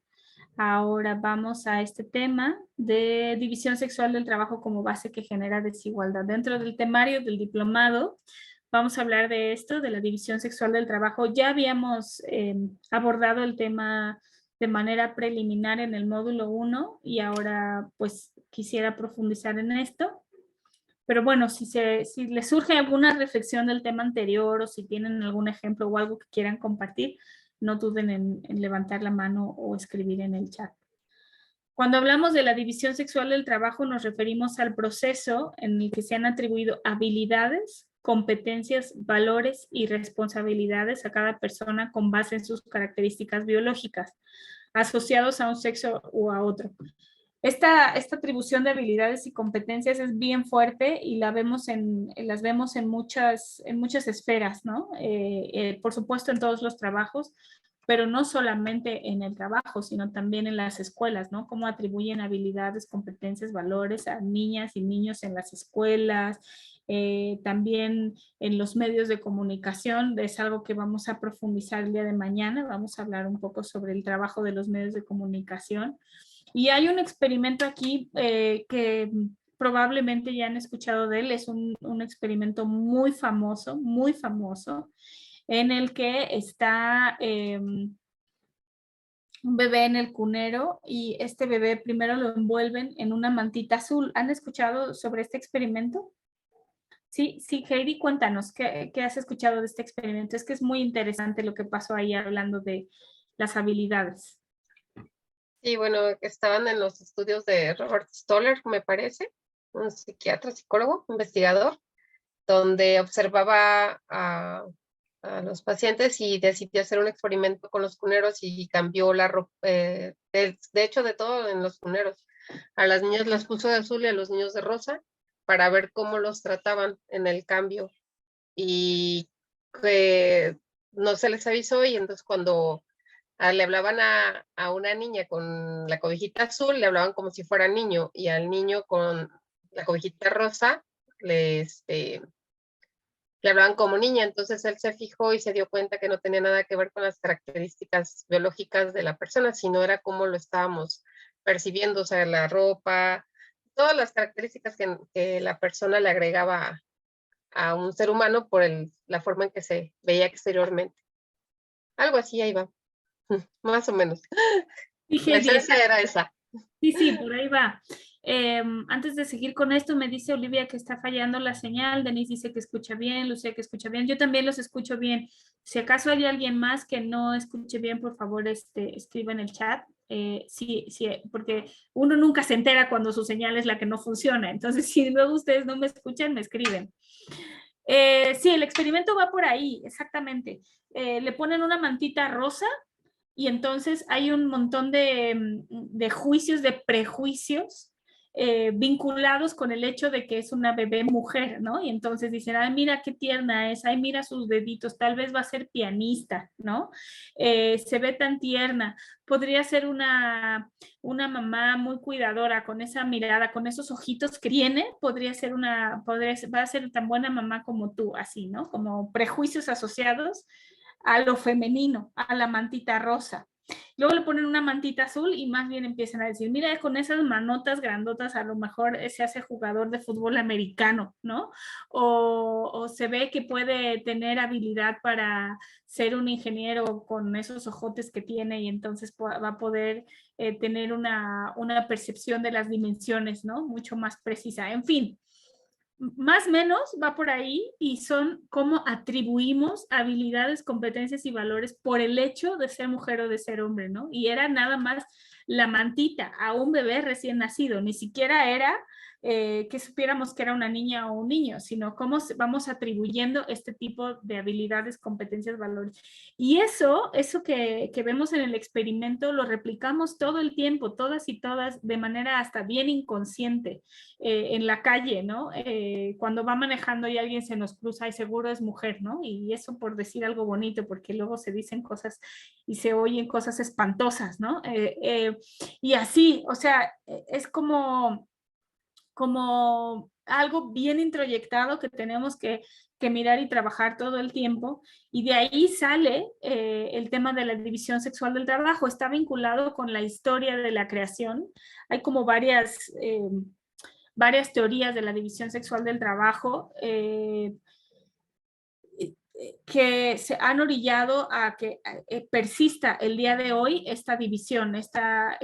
Ahora vamos a este tema de división sexual del trabajo como base que genera desigualdad. Dentro del temario del diplomado vamos a hablar de esto, de la división sexual del trabajo. Ya habíamos abordado el tema de manera preliminar en el módulo 1 y ahora pues quisiera profundizar en esto. Pero bueno, si les surge alguna reflexión del tema anterior o si tienen algún ejemplo o algo que quieran compartir, no duden en levantar la mano o escribir en el chat. Cuando hablamos de la división sexual del trabajo, nos referimos al proceso en el que se han atribuido habilidades, competencias, valores y responsabilidades a cada persona con base en sus características biológicas, asociados a un sexo o a otro. Esta atribución de habilidades y competencias es bien fuerte y las vemos en muchas esferas, ¿no? Por supuesto en todos los trabajos, pero no solamente en el trabajo, sino también en las escuelas, ¿no? Cómo atribuyen habilidades, competencias, valores a niñas y niños en las escuelas, también en los medios de comunicación. Es algo que vamos a profundizar el día de mañana. Vamos a hablar un poco sobre el trabajo de los medios de comunicación. Y hay un experimento aquí que probablemente ya han escuchado de él. Es un experimento muy famoso, en el que está un bebé en el cunero y este bebé primero lo envuelven en una mantita azul. ¿Han escuchado sobre este experimento? Sí, Heidi, cuéntanos, ¿qué has escuchado de este experimento? Es que es muy interesante lo que pasó ahí hablando de las habilidades. Sí, bueno, estaban en los estudios de Robert Stoller, me parece, un psiquiatra, psicólogo, investigador, donde observaba a los pacientes y decidió hacer un experimento con los cuneros y cambió la ropa, de hecho de todo en los cuneros. A las niñas las puso de azul y a los niños de rosa para ver cómo los trataban en el cambio. Y que no se les avisó y entonces cuando le hablaban a una niña con la cobijita azul, le hablaban como si fuera niño, y al niño con la cobijita rosa le hablaban como niña. Entonces él se fijó y se dio cuenta que no tenía nada que ver con las características biológicas de la persona, sino era cómo lo estábamos percibiendo, o sea, la ropa, todas las características que la persona le agregaba a un ser humano por la forma en que se veía exteriormente. Algo así, ahí va. Más o menos. La esencia era esa. Sí, por ahí va. Antes de seguir con esto, me dice Olivia que está fallando la señal, Denise dice que escucha bien, Lucía que escucha bien, yo también los escucho bien. Si acaso hay alguien más que no escuche bien, por favor, escriba en el chat. Sí, porque uno nunca se entera cuando su señal es la que no funciona, entonces si luego ustedes no me escuchan, me escriben. Sí, el experimento va por ahí, exactamente. Le ponen una mantita rosa y entonces hay un montón de juicios, de prejuicios vinculados con el hecho de que es una bebé mujer, ¿no? Y entonces dicen, ay, mira qué tierna es, ay, mira sus deditos, tal vez va a ser pianista, ¿no? Se ve tan tierna, podría ser una mamá muy cuidadora, con esa mirada, con esos ojitos que tiene, va a ser tan buena mamá como tú, así, ¿no? Como prejuicios asociados a lo femenino, a la mantita rosa. Luego le ponen una mantita azul y más bien empiezan a decir, mira, con esas manotas grandotas a lo mejor se hace jugador de fútbol americano, ¿no? O se ve que puede tener habilidad para ser un ingeniero con esos ojotes que tiene y entonces va a poder tener una percepción de las dimensiones, ¿no? Mucho más precisa. En fin, más o menos va por ahí y son cómo atribuimos habilidades, competencias y valores por el hecho de ser mujer o de ser hombre, ¿no? Y era nada más la mantita a un bebé recién nacido, ni siquiera era que supiéramos que era una niña o un niño, sino cómo vamos atribuyendo este tipo de habilidades, competencias, valores. Y eso que vemos en el experimento lo replicamos todo el tiempo, todas y todas, de manera hasta bien inconsciente, en la calle, ¿no? Cuando va manejando y alguien se nos cruza y seguro es mujer, ¿no? Y eso por decir algo bonito, porque luego se dicen cosas y se oyen cosas espantosas, ¿no? Y así, o sea, es como algo bien introyectado que tenemos que mirar y trabajar todo el tiempo, y de ahí sale el tema de la división sexual del trabajo. Está vinculado con la historia de la creación. Hay como varias teorías de la división sexual del trabajo que se han orillado a que persista el día de hoy esta división, esta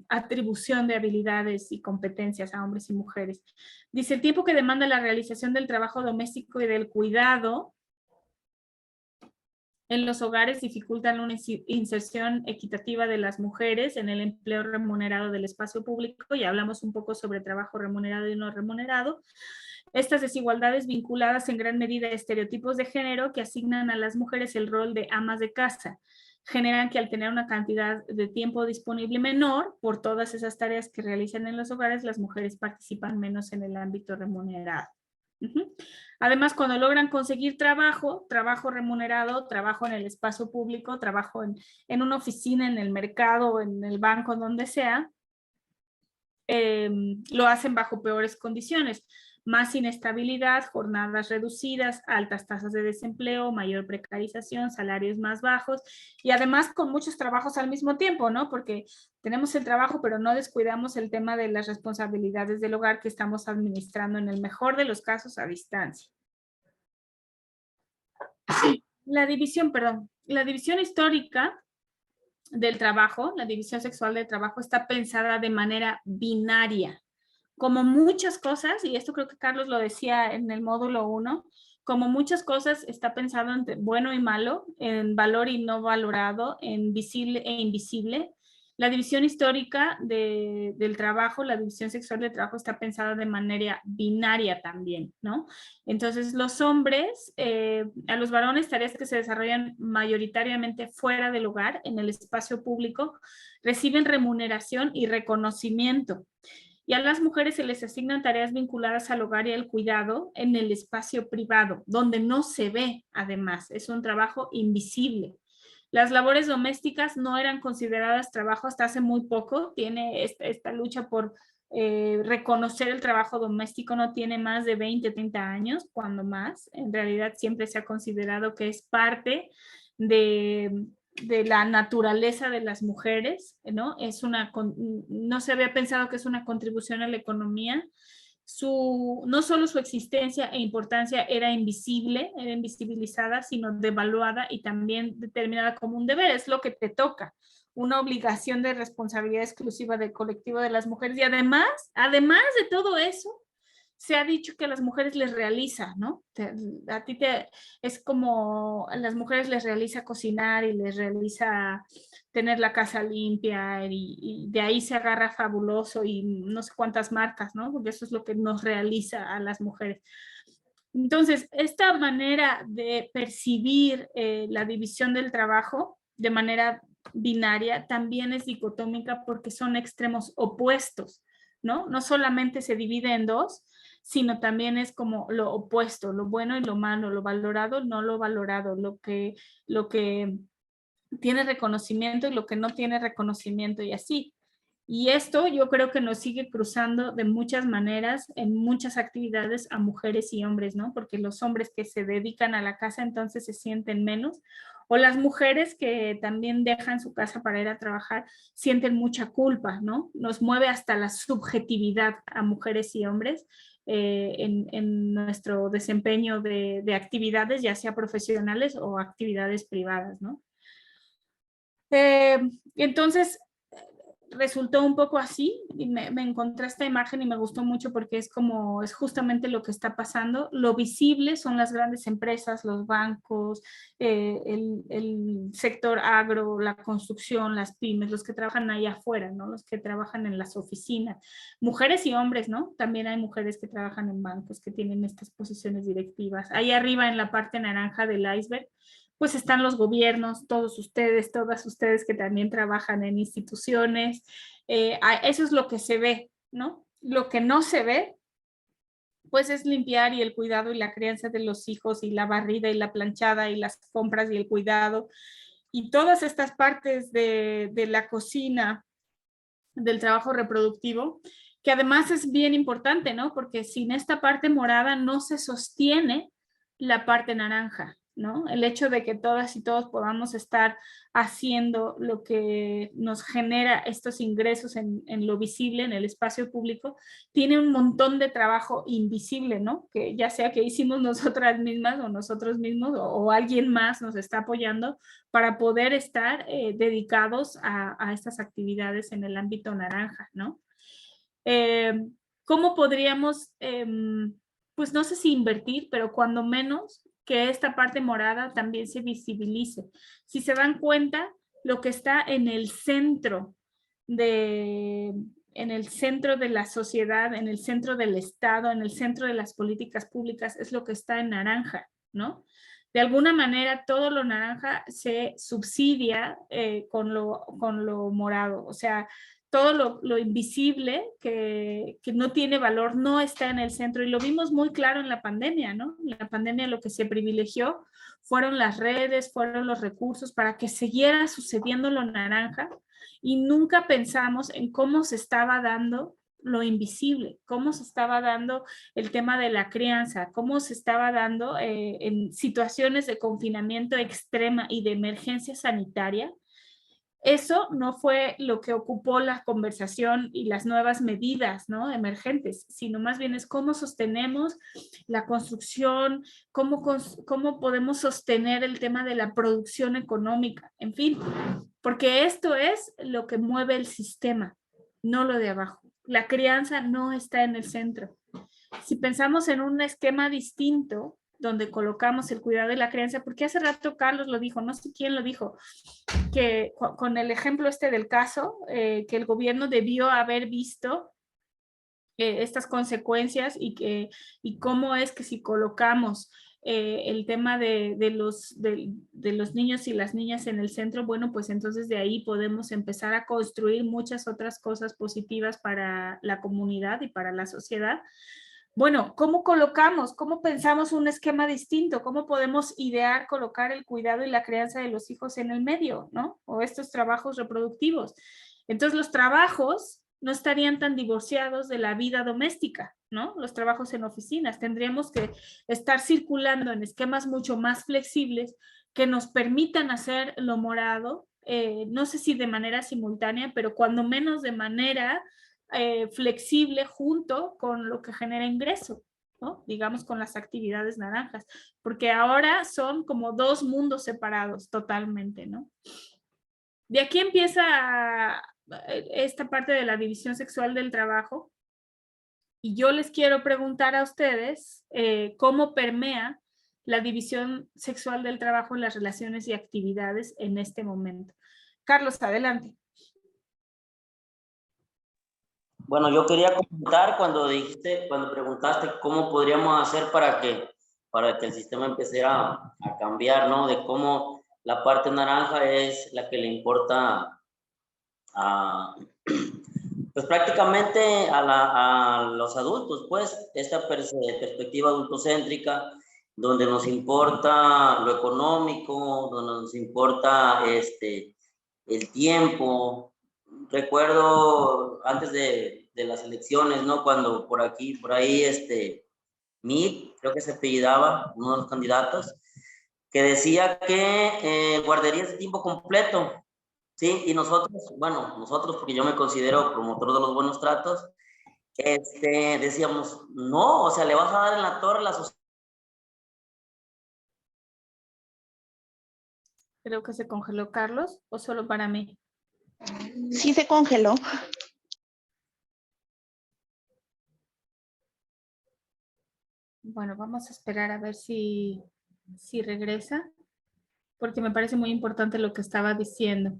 atribución de habilidades y competencias a hombres y mujeres. Dice, el tiempo que demanda la realización del trabajo doméstico y del cuidado en los hogares dificultan una inserción equitativa de las mujeres en el empleo remunerado del espacio público, y hablamos un poco sobre trabajo remunerado y no remunerado. Estas desigualdades vinculadas en gran medida a estereotipos de género que asignan a las mujeres el rol de amas de casa, generan que al tener una cantidad de tiempo disponible menor por todas esas tareas que realizan en los hogares, las mujeres participan menos en el ámbito remunerado. Además, cuando logran conseguir trabajo remunerado, trabajo en el espacio público, trabajo en una oficina, en el mercado, en el banco, donde sea, lo hacen bajo peores condiciones. Más inestabilidad, jornadas reducidas, altas tasas de desempleo, mayor precarización, salarios más bajos y además con muchos trabajos al mismo tiempo, ¿no? Porque tenemos el trabajo, pero no descuidamos el tema de las responsabilidades del hogar que estamos administrando en el mejor de los casos a distancia. La división histórica del trabajo, la división sexual del trabajo está pensada de manera binaria. Como muchas cosas, y esto creo que Carlos lo decía en el módulo 1, como muchas cosas está pensado en bueno y malo, en valor y no valorado, en visible e invisible. La división histórica del trabajo, la división sexual del trabajo está pensada de manera binaria también, ¿no? Entonces los hombres, a los varones, tareas que se desarrollan mayoritariamente fuera del hogar, en el espacio público, reciben remuneración y reconocimiento. Y a las mujeres se les asignan tareas vinculadas al hogar y al cuidado en el espacio privado, donde no se ve, además, es un trabajo invisible. Las labores domésticas no eran consideradas trabajo hasta hace muy poco. Tiene esta lucha por reconocer el trabajo doméstico, no tiene más de 20, 30 años, cuando más. En realidad siempre se ha considerado que es parte de la naturaleza de las mujeres, ¿no? No se había pensado que es una contribución a la economía. No solo su existencia e importancia era invisible, era invisibilizada, sino devaluada y también determinada como un deber, es lo que te toca, una obligación de responsabilidad exclusiva del colectivo de las mujeres. Y además de todo eso, se ha dicho que a las mujeres les realiza, ¿no? Es como a las mujeres les realiza cocinar y les realiza tener la casa limpia y de ahí se agarra Fabuloso y no sé cuántas marcas, ¿no? Porque eso es lo que nos realiza a las mujeres. Entonces, esta manera de percibir la división del trabajo de manera binaria también es dicotómica porque son extremos opuestos, ¿no? No solamente se divide en dos, sino también es como lo opuesto, lo bueno y lo malo, lo valorado, no lo valorado, lo que tiene reconocimiento y lo que no tiene reconocimiento y así. Y esto yo creo que nos sigue cruzando de muchas maneras en muchas actividades a mujeres y hombres, ¿no? Porque los hombres que se dedican a la casa entonces se sienten menos, o las mujeres que también dejan su casa para ir a trabajar sienten mucha culpa, ¿no? Nos mueve hasta la subjetividad a mujeres y hombres en nuestro desempeño de actividades, ya sea profesionales o actividades privadas, ¿no? Entonces, resultó un poco así y me encontré esta imagen y me gustó mucho porque es justamente lo que está pasando. Lo visible son las grandes empresas, los bancos, el sector agro, la construcción, las pymes, los que trabajan ahí afuera, ¿no? Los que trabajan en las oficinas, mujeres y hombres, ¿no? También hay mujeres que trabajan en bancos, que tienen estas posiciones directivas. Ahí arriba en la parte naranja del iceberg, pues están los gobiernos, todos ustedes, todas ustedes que también trabajan en instituciones. Eso es lo que se ve, ¿no? Lo que no se ve, pues es limpiar y el cuidado y la crianza de los hijos y la barrida y la planchada y las compras y el cuidado. Y todas estas partes de la cocina, del trabajo reproductivo, que además es bien importante, ¿no? Porque sin esta parte morada no se sostiene la parte naranja, ¿no? El hecho de que todas y todos podamos estar haciendo lo que nos genera estos ingresos en lo visible, en el espacio público, tiene un montón de trabajo invisible, ¿no? Que ya sea que hicimos nosotras mismas o nosotros mismos o alguien más nos está apoyando para poder estar dedicados a estas actividades en el ámbito naranja, ¿no? ¿Cómo podríamos, pues no sé si invertir, pero cuando menos que esta parte morada también se visibilice? Si se dan cuenta, lo que está en el centro de la sociedad, en el centro del Estado, en el centro de las políticas públicas, es lo que está en naranja, ¿no? De alguna manera todo lo naranja se subsidia con lo morado, o sea, todo lo invisible que no tiene valor no está en el centro, y lo vimos muy claro en la pandemia, ¿no? En la pandemia lo que se privilegió fueron las redes, fueron los recursos para que siguiera sucediendo lo naranja, y nunca pensamos en cómo se estaba dando lo invisible, cómo se estaba dando el tema de la crianza, cómo se estaba dando en situaciones de confinamiento extrema y de emergencia sanitaria. Eso no fue lo que ocupó la conversación y las nuevas medidas, ¿no?, emergentes, sino más bien es cómo sostenemos la construcción, cómo podemos sostener el tema de la producción económica, en fin, porque esto es lo que mueve el sistema, no lo de abajo. La crianza no está en el centro. Si pensamos en un esquema distinto, donde colocamos el cuidado de la crianza, porque hace rato Carlos lo dijo, no sé quién lo dijo, que con el ejemplo este del caso, que el gobierno debió haber visto estas consecuencias y cómo es que si colocamos el tema de los niños y las niñas en el centro, bueno, pues entonces de ahí podemos empezar a construir muchas otras cosas positivas para la comunidad y para la sociedad. Bueno, ¿cómo colocamos? ¿Cómo pensamos un esquema distinto? ¿Cómo podemos idear colocar el cuidado y la crianza de los hijos en el medio, ¿no? O estos trabajos reproductivos. Entonces, los trabajos no estarían tan divorciados de la vida doméstica, ¿no? Los trabajos en oficinas. Tendríamos que estar circulando en esquemas mucho más flexibles que nos permitan hacer lo morado, no sé si de manera simultánea, pero cuando menos de manera flexible junto con lo que genera ingreso, ¿no? Digamos con las actividades naranjas, porque ahora son como dos mundos separados totalmente, ¿no? De aquí empieza esta parte de la división sexual del trabajo, y yo les quiero preguntar a ustedes cómo permea la división sexual del trabajo en las relaciones y actividades en este momento. Carlos, adelante. Bueno, yo quería comentar cuando preguntaste cómo podríamos hacer para que el sistema empezara a cambiar, ¿no? De cómo la parte naranja es la que le importa pues prácticamente a los adultos, pues, esta perspectiva adultocéntrica, donde nos importa lo económico, donde nos importa el tiempo. Recuerdo antes de las elecciones, ¿no? Cuando por ahí, Meade, creo que se apellidaba, uno de los candidatos, que decía que guarderías de tiempo completo, ¿sí? Y nosotros, porque yo me considero promotor de los buenos tratos, decíamos, no, o sea, le vas a dar en la torre a la sociedad. Creo que se congeló Carlos, ¿o solo para mí? Sí, se congeló. Bueno, vamos a esperar a ver si regresa, porque me parece muy importante lo que estaba diciendo.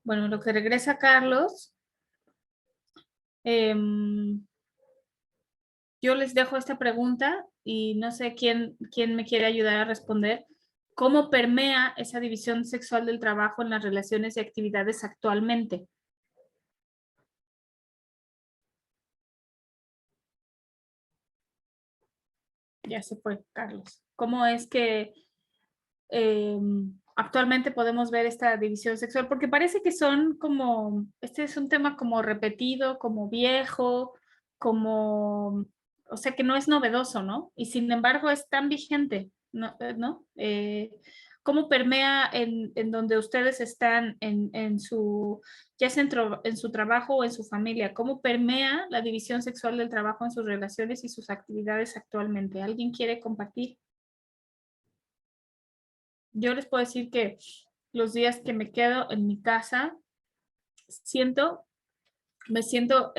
Bueno, lo que regresa Carlos, yo les dejo esta pregunta y no sé quién me quiere ayudar a responder. ¿Cómo permea esa división sexual del trabajo en las relaciones y actividades actualmente? Ya se fue Carlos. ¿Cómo es que actualmente podemos ver esta división sexual? Porque parece que son como, este es un tema como repetido, como viejo, como, o sea que no es novedoso, ¿no? Y sin embargo es tan vigente, ¿no? ¿Cómo permea en donde ustedes están en su, ya sea en su trabajo o en su familia? ¿Cómo permea la división sexual del trabajo en sus relaciones y sus actividades actualmente? ¿Alguien quiere compartir? Yo les puedo decir que los días que me quedo en mi casa, me siento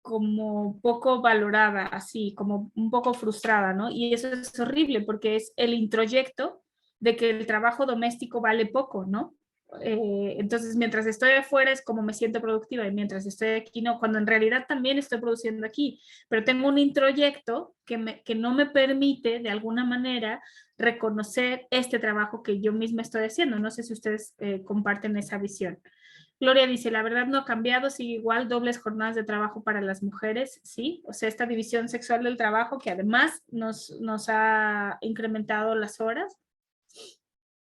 como poco valorada, así, como un poco frustrada, ¿no? Y eso es horrible porque es el introyecto de que el trabajo doméstico vale poco, ¿no? Entonces, mientras estoy afuera es como me siento productiva y mientras estoy aquí no, cuando en realidad también estoy produciendo aquí, pero tengo un introyecto que no me permite de alguna manera reconocer este trabajo que yo misma estoy haciendo. No sé si ustedes comparten esa visión. Gloria dice, la verdad no ha cambiado, sigue igual, dobles jornadas de trabajo para las mujeres, ¿sí? O sea, esta división sexual del trabajo que además nos ha incrementado las horas.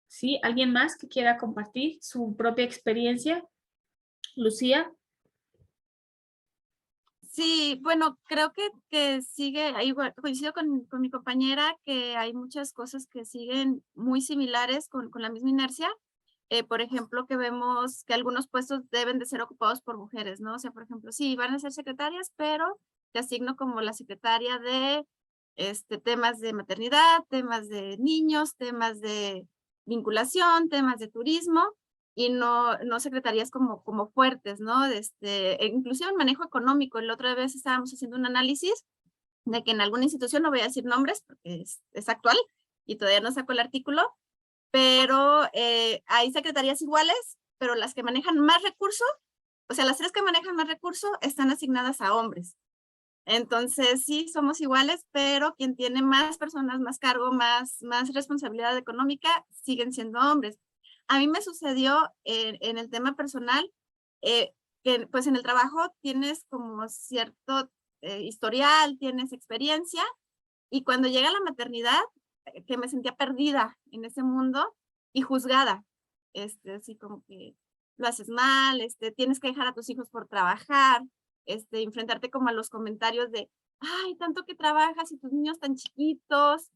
¿Sí? ¿Alguien más que quiera compartir su propia experiencia? Lucía. Sí, bueno, creo que sigue, igual, coincido con mi compañera que hay muchas cosas que siguen muy similares con la misma inercia. Por ejemplo, que vemos que algunos puestos deben de ser ocupados por mujeres, ¿no? O sea, por ejemplo, sí, van a ser secretarias, pero te asigno como la secretaria de temas de maternidad, temas de niños, temas de vinculación, temas de turismo, y no secretarías como fuertes, ¿no? E inclusive el manejo económico. La otra vez estábamos haciendo un análisis de que en alguna institución, no voy a decir nombres porque es actual y todavía no saco el artículo, pero hay secretarías iguales, pero las que manejan más recursos, o sea, las 3 que manejan más recursos están asignadas a hombres. Entonces, sí, somos iguales, pero quien tiene más personas, más cargo, más responsabilidad económica, siguen siendo hombres. A mí me sucedió en el tema personal, que pues en el trabajo tienes como cierto historial, tienes experiencia, y cuando llega la maternidad, que me sentía perdida en ese mundo y juzgada, así como que lo haces mal, tienes que dejar a tus hijos por trabajar, enfrentarte como a los comentarios de, ay, tanto que trabajas y tus niños tan chiquitos.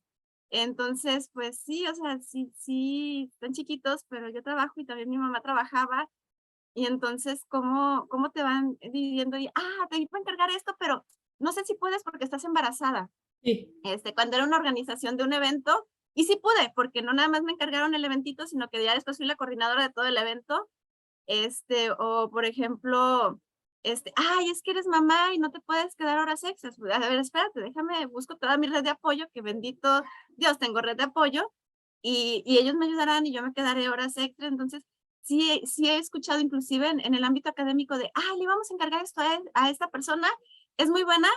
Entonces, pues sí, o sea, sí, están chiquitos, pero yo trabajo y también mi mamá trabajaba. Y entonces, ¿cómo te van dividiendo? Y, te iba a encargar esto, pero no sé si puedes porque estás embarazada. Sí. Cuando era una organización de un evento, y sí pude, porque no nada más me encargaron el eventito, sino que ya después fui la coordinadora de todo el evento. O por ejemplo, ay, es que eres mamá y no te puedes quedar horas extras. A ver, espérate, déjame, busco toda mi red de apoyo, que bendito Dios, tengo red de apoyo, y ellos me ayudarán y yo me quedaré horas extras. Entonces, sí he escuchado inclusive en el ámbito académico de, le vamos a encargar esto a esta persona, es muy buena,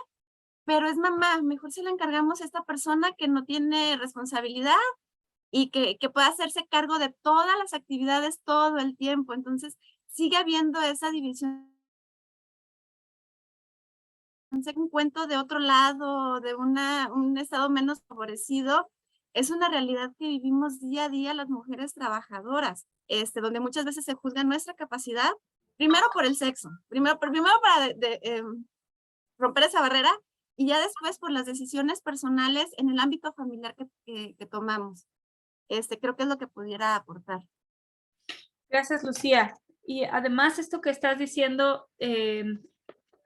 pero es mamá, mejor se la encargamos a esta persona que no tiene responsabilidad y que pueda hacerse cargo de todas las actividades todo el tiempo. Entonces, sigue habiendo esa división. Un cuento de otro lado, de un estado menos favorecido, es una realidad que vivimos día a día las mujeres trabajadoras, donde muchas veces se juzga nuestra capacidad, primero por el sexo, primero para romper esa barrera, y ya después por las decisiones personales en el ámbito familiar que tomamos. Creo que es lo que pudiera aportar. Gracias, Lucía. Y además esto que estás diciendo,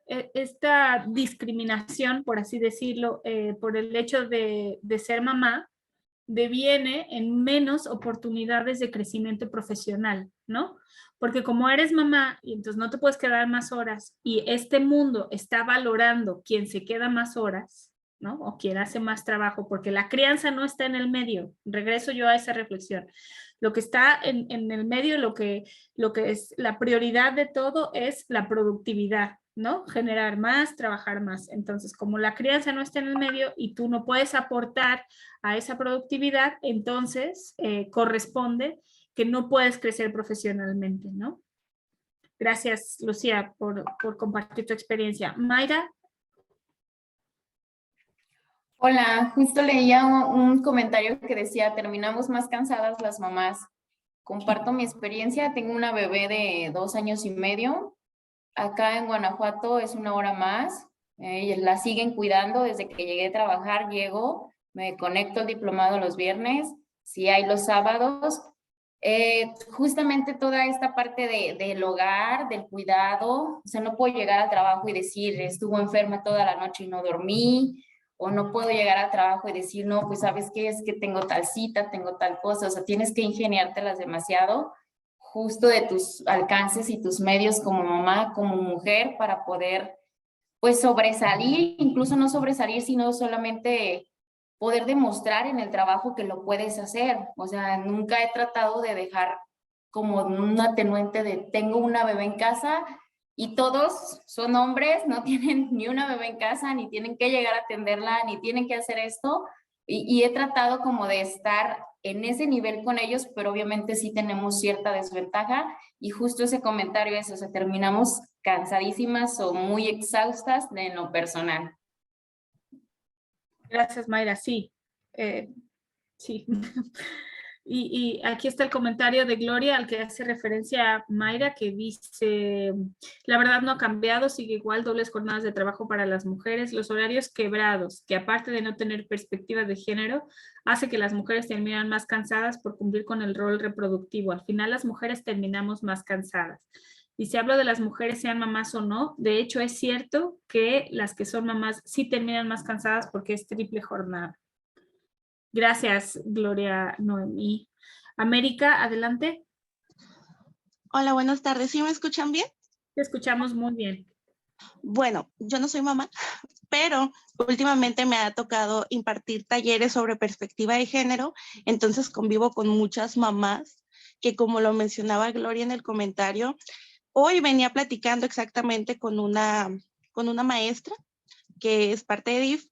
esta discriminación, por así decirlo, por el hecho de ser mamá, deviene en menos oportunidades de crecimiento profesional, ¿no? Porque como eres mamá y entonces no te puedes quedar más horas y este mundo está valorando quien se queda más horas, ¿no? O quien hace más trabajo, porque la crianza no está en el medio. Regreso yo a esa reflexión. Lo que está en el medio, lo que es la prioridad de todo es la productividad, ¿no? Generar más, trabajar más. Entonces, como la crianza no está en el medio y tú no puedes aportar a esa productividad, entonces corresponde que no puedes crecer profesionalmente, ¿no? Gracias, Lucía, por compartir tu experiencia. Mayra. Hola, justo leía un comentario que decía, terminamos más cansadas las mamás. Comparto mi experiencia, tengo una bebé de 2 años y medio. Acá en Guanajuato es 1 hora más. La siguen cuidando desde que llegué a trabajar, llego, me conecto al diplomado los viernes, si hay los sábados. Justamente toda esta parte del hogar, del cuidado, o sea, no puedo llegar al trabajo y decir, estuvo enferma toda la noche y no dormí, o no puedo llegar al trabajo y decir, no, pues ¿sabes qué? Es que tengo tal cita, tengo tal cosa, o sea, tienes que ingeniártelas demasiado, justo de tus alcances y tus medios como mamá, como mujer, para poder, pues, sobresalir, incluso no sobresalir, sino solamente poder demostrar en el trabajo que lo puedes hacer. O sea, nunca he tratado de dejar como un atenuante de tengo una bebé en casa y todos son hombres, no tienen ni una bebé en casa, ni tienen que llegar a atenderla, ni tienen que hacer esto. Y he tratado como de estar en ese nivel con ellos, pero obviamente sí tenemos cierta desventaja y justo ese comentario es, o sea, terminamos cansadísimas o muy exhaustas en lo personal. Gracias, Mayra. Sí, sí. Y aquí está el comentario de Gloria al que hace referencia Mayra, que dice, la verdad no ha cambiado, sigue igual, dobles jornadas de trabajo para las mujeres, los horarios quebrados, que aparte de no tener perspectiva de género, hace que las mujeres terminan más cansadas por cumplir con el rol reproductivo. Al final las mujeres terminamos más cansadas. Y si hablo de las mujeres, sean mamás o no, de hecho es cierto que las que son mamás sí terminan más cansadas porque es triple jornada. Gracias, Gloria Noemí. América, adelante. Hola, buenas tardes. ¿Sí me escuchan bien? Te escuchamos muy bien. Bueno, yo no soy mamá, pero últimamente me ha tocado impartir talleres sobre perspectiva de género, entonces convivo con muchas mamás que, como lo mencionaba Gloria en el comentario, hoy venía platicando exactamente con una maestra que es parte de DIF,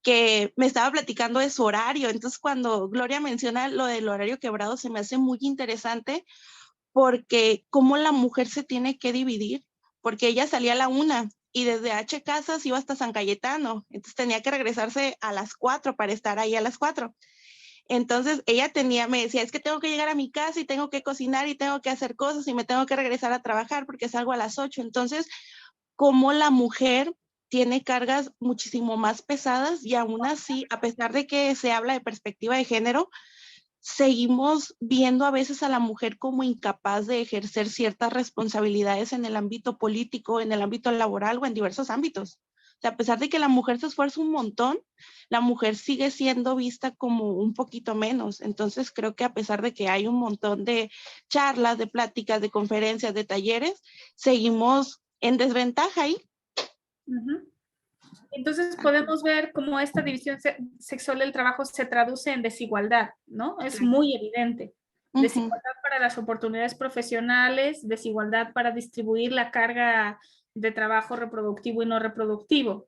que me estaba platicando de su horario. Entonces, cuando Gloria menciona lo del horario quebrado, se me hace muy interesante porque cómo la mujer se tiene que dividir, porque ella salía a la 1 y desde H Casas iba hasta San Cayetano, entonces tenía que regresarse a las 4 para estar ahí a las 4. Entonces ella me decía, es que tengo que llegar a mi casa y tengo que cocinar y tengo que hacer cosas y me tengo que regresar a trabajar porque salgo a las 8. Entonces, cómo la mujer tiene cargas muchísimo más pesadas y aún así, a pesar de que se habla de perspectiva de género, seguimos viendo a veces a la mujer como incapaz de ejercer ciertas responsabilidades en el ámbito político, en el ámbito laboral o en diversos ámbitos. O sea, a pesar de que la mujer se esfuerza un montón, la mujer sigue siendo vista como un poquito menos. Entonces creo que a pesar de que hay un montón de charlas, de pláticas, de conferencias, de talleres, seguimos en desventaja ahí. Entonces podemos ver cómo esta división sexual del trabajo se traduce en desigualdad, ¿no? Es muy evidente. Desigualdad para las oportunidades profesionales, desigualdad para distribuir la carga de trabajo reproductivo y no reproductivo.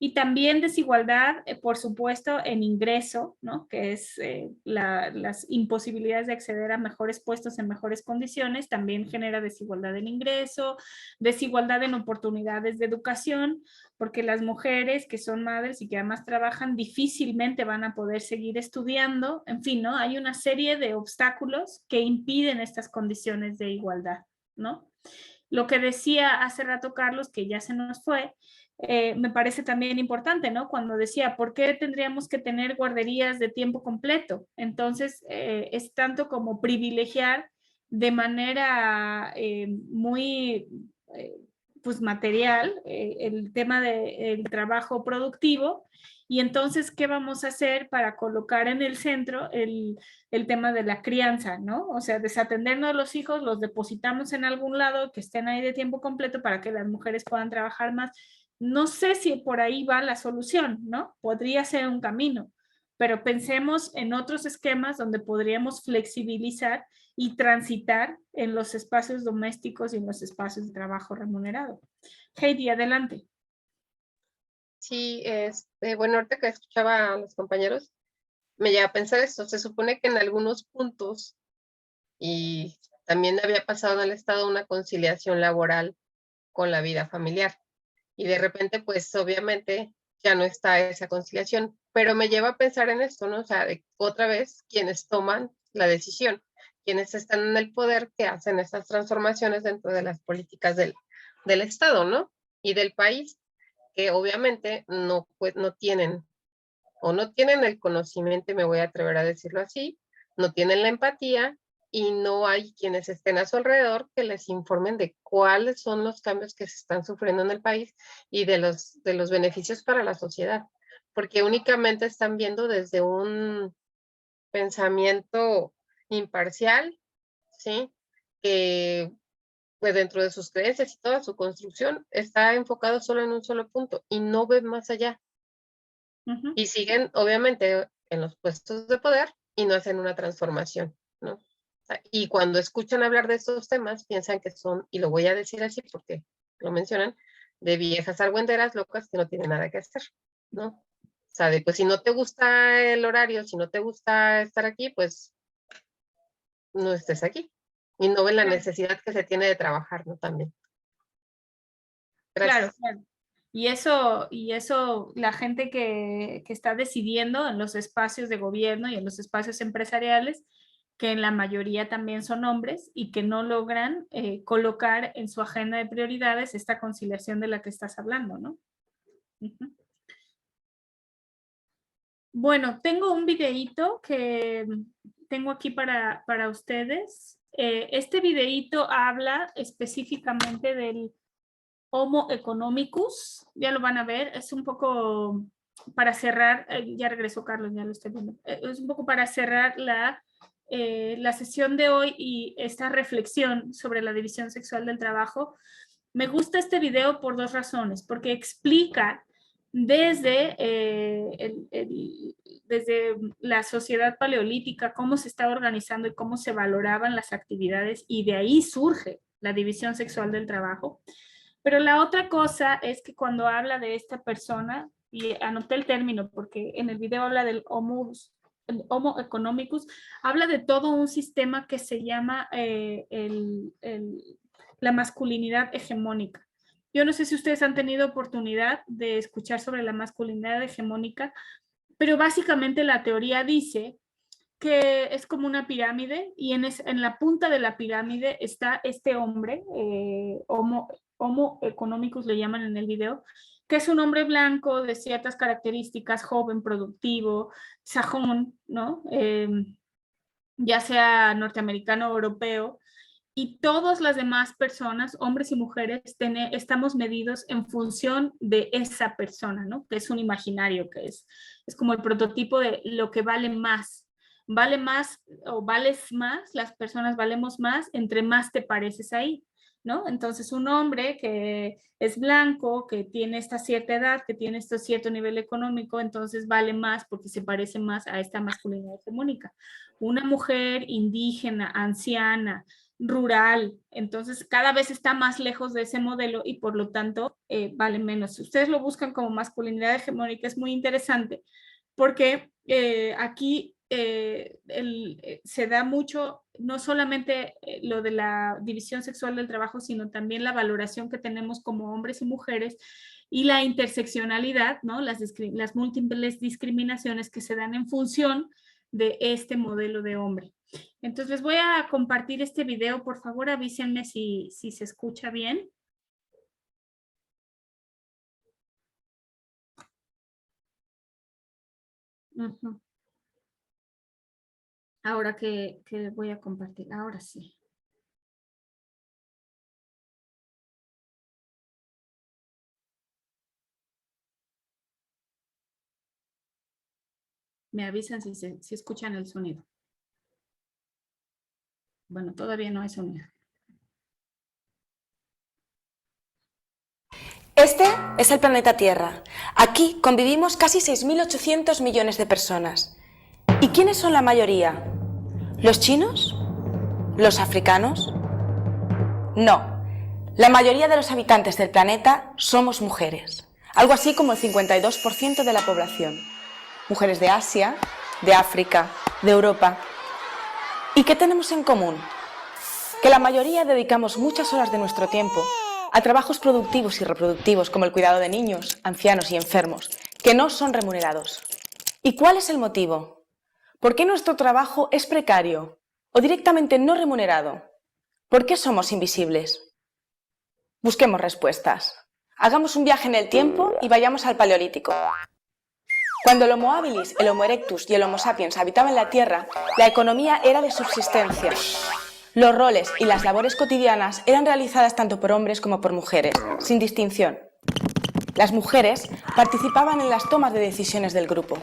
Y también desigualdad, por supuesto, en ingreso, ¿no? Que es las imposibilidades de acceder a mejores puestos en mejores condiciones, también genera desigualdad en ingreso, desigualdad en oportunidades de educación, porque las mujeres que son madres y que además trabajan difícilmente van a poder seguir estudiando, en fin, ¿no? Hay una serie de obstáculos que impiden estas condiciones de igualdad, ¿no? Lo que decía hace rato Carlos, que ya se nos fue, me parece también importante, ¿no? Cuando decía, ¿por qué tendríamos que tener guarderías de tiempo completo? Entonces, es tanto como privilegiar de manera muy, pues, material el tema del trabajo productivo. Y entonces, ¿qué vamos a hacer para colocar en el centro el tema de la crianza, ¿no? O sea, desatendernos de los hijos, los depositamos en algún lado, que estén ahí de tiempo completo para que las mujeres puedan trabajar más. No sé si por ahí va la solución, ¿no? Podría ser un camino, pero pensemos en otros esquemas donde podríamos flexibilizar y transitar en los espacios domésticos y en los espacios de trabajo remunerado. Heidi, adelante. Sí, bueno, ahorita que escuchaba a los compañeros, me lleva a pensar esto. Se supone que en algunos puntos, y también había pasado en el Estado una conciliación laboral con la vida familiar. Y de repente, pues obviamente ya no está esa conciliación, pero me lleva a pensar en esto, ¿no? O sea, otra vez, quienes toman la decisión, quienes están en el poder, que hacen estas transformaciones dentro de las políticas del Estado, ¿no? Y del país, que obviamente no tienen el conocimiento, me voy a atrever a decirlo así, no tienen la empatía y no hay quienes estén a su alrededor que les informen de cuáles son los cambios que se están sufriendo en el país y de los beneficios para la sociedad, porque únicamente están viendo desde un pensamiento imparcial, ¿sí? Que pues dentro de sus creencias y toda su construcción está enfocado solo en un solo punto y no ven más allá. Uh-huh. Y siguen, obviamente, en los puestos de poder y no hacen una transformación, ¿no? Y cuando escuchan hablar de estos temas, piensan que son, y lo voy a decir así porque lo mencionan, de viejas argüenderas locas que no tienen nada que hacer, ¿no? O sea, pues si no te gusta el horario, si no te gusta estar aquí, pues no estés aquí. Y no ven la necesidad que se tiene de trabajar, ¿no? También. Gracias. Claro. Y eso la gente que está decidiendo en los espacios de gobierno y en los espacios empresariales, que en la mayoría también son hombres y que no logran colocar en su agenda de prioridades esta conciliación de la que estás hablando, ¿no? Bueno, tengo un videíto que tengo aquí para ustedes. Este videíto habla específicamente del Homo economicus, ya lo van a ver, es un poco para cerrar, ya regresó Carlos, ya lo estoy viendo, es un poco para cerrar la sesión de hoy y esta reflexión sobre la división sexual del trabajo. Me gusta este video por dos razones, porque explica desde, desde la sociedad paleolítica cómo se estaba organizando y cómo se valoraban las actividades, y de ahí surge la división sexual del trabajo. Pero la otra cosa es que cuando habla de esta persona, y anoté el término porque en el video habla del Homo economicus, habla de todo un sistema que se llama la masculinidad hegemónica. Yo no sé si ustedes han tenido oportunidad de escuchar sobre la masculinidad hegemónica, pero básicamente la teoría dice que es como una pirámide y en la punta de la pirámide está este hombre, Homo economicus le llaman en el video, que es un hombre blanco de ciertas características, joven, productivo, sajón, ¿no? Ya sea norteamericano o europeo, y todas las demás personas, hombres y mujeres, estamos medidos en función de esa persona, ¿no? Que es un imaginario, que es como el prototipo de lo que vale más. Vale más o vales más, las personas valemos más entre más te pareces ahí, ¿no? Entonces un hombre que es blanco, que tiene esta cierta edad, que tiene este cierto nivel económico, entonces vale más porque se parece más a esta masculinidad hegemónica. Una mujer indígena, anciana, rural, entonces cada vez está más lejos de ese modelo y por lo tanto vale menos. Si ustedes lo buscan como masculinidad hegemónica, es muy interesante porque aquí se da mucho, no solamente lo de la división sexual del trabajo, sino también la valoración que tenemos como hombres y mujeres y la interseccionalidad, ¿no? Las múltiples discriminaciones que se dan en función de este modelo de hombre. Entonces les voy a compartir este video, por favor avísenme si se escucha bien. Ahora que voy a compartir, ahora sí. Me avisan si escuchan el sonido. Bueno, todavía no hay sonido. Este es el planeta Tierra. Aquí convivimos casi 6.800 millones de personas. ¿Y quiénes son la mayoría? ¿Los chinos? ¿Los africanos? No. La mayoría de los habitantes del planeta somos mujeres. Algo así como el 52% de la población. Mujeres de Asia, de África, de Europa. ¿Y qué tenemos en común? Que la mayoría dedicamos muchas horas de nuestro tiempo a trabajos productivos y reproductivos como el cuidado de niños, ancianos y enfermos, que no son remunerados. ¿Y cuál es el motivo? ¿Por qué nuestro trabajo es precario o directamente no remunerado? ¿Por qué somos invisibles? Busquemos respuestas. Hagamos un viaje en el tiempo y vayamos al Paleolítico. Cuando el Homo habilis, el Homo erectus y el Homo sapiens habitaban la Tierra, la economía era de subsistencia. Los roles y las labores cotidianas eran realizadas tanto por hombres como por mujeres, sin distinción. Las mujeres participaban en las tomas de decisiones del grupo.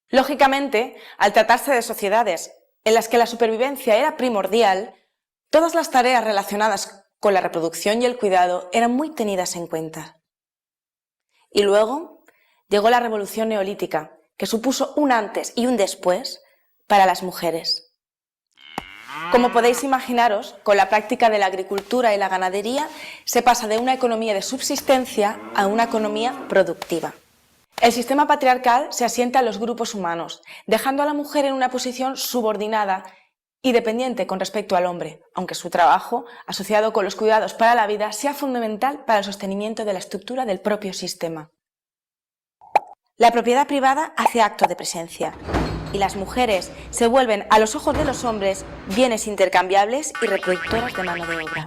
Lógicamente, al tratarse de sociedades en las que la supervivencia era primordial, todas las tareas relacionadas con la reproducción y el cuidado eran muy tenidas en cuenta. Y luego llegó la revolución neolítica, que supuso un antes y un después para las mujeres. Como podéis imaginaros, con la práctica de la agricultura y la ganadería se pasa de una economía de subsistencia a una economía productiva. El sistema patriarcal se asienta en los grupos humanos, dejando a la mujer en una posición subordinada y dependiente con respecto al hombre, aunque su trabajo, asociado con los cuidados para la vida, sea fundamental para el sostenimiento de la estructura del propio sistema. La propiedad privada hace acto de presencia y las mujeres se vuelven, a los ojos de los hombres, bienes intercambiables y reproductoras de mano de obra.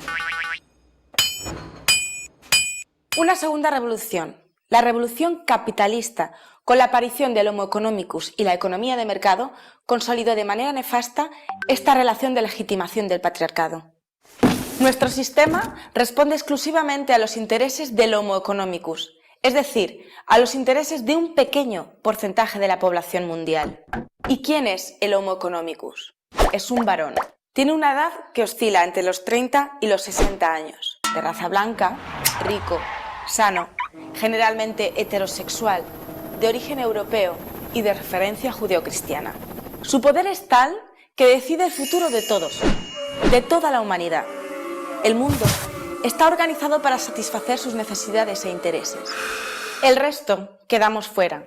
Una segunda revolución, la revolución capitalista, con la aparición del Homo economicus y la economía de mercado, consolidó de manera nefasta esta relación de legitimación del patriarcado. Nuestro sistema responde exclusivamente a los intereses del Homo economicus, es decir, a los intereses de un pequeño porcentaje de la población mundial. ¿Y quién es el Homo economicus? Es un varón. Tiene una edad que oscila entre los 30 y los 60 años, de raza blanca, rico, sano, generalmente heterosexual, de origen europeo y de referencia judeocristiana. Su poder es tal que decide el futuro de todos, de toda la humanidad. El mundo está organizado para satisfacer sus necesidades e intereses. El resto quedamos fuera.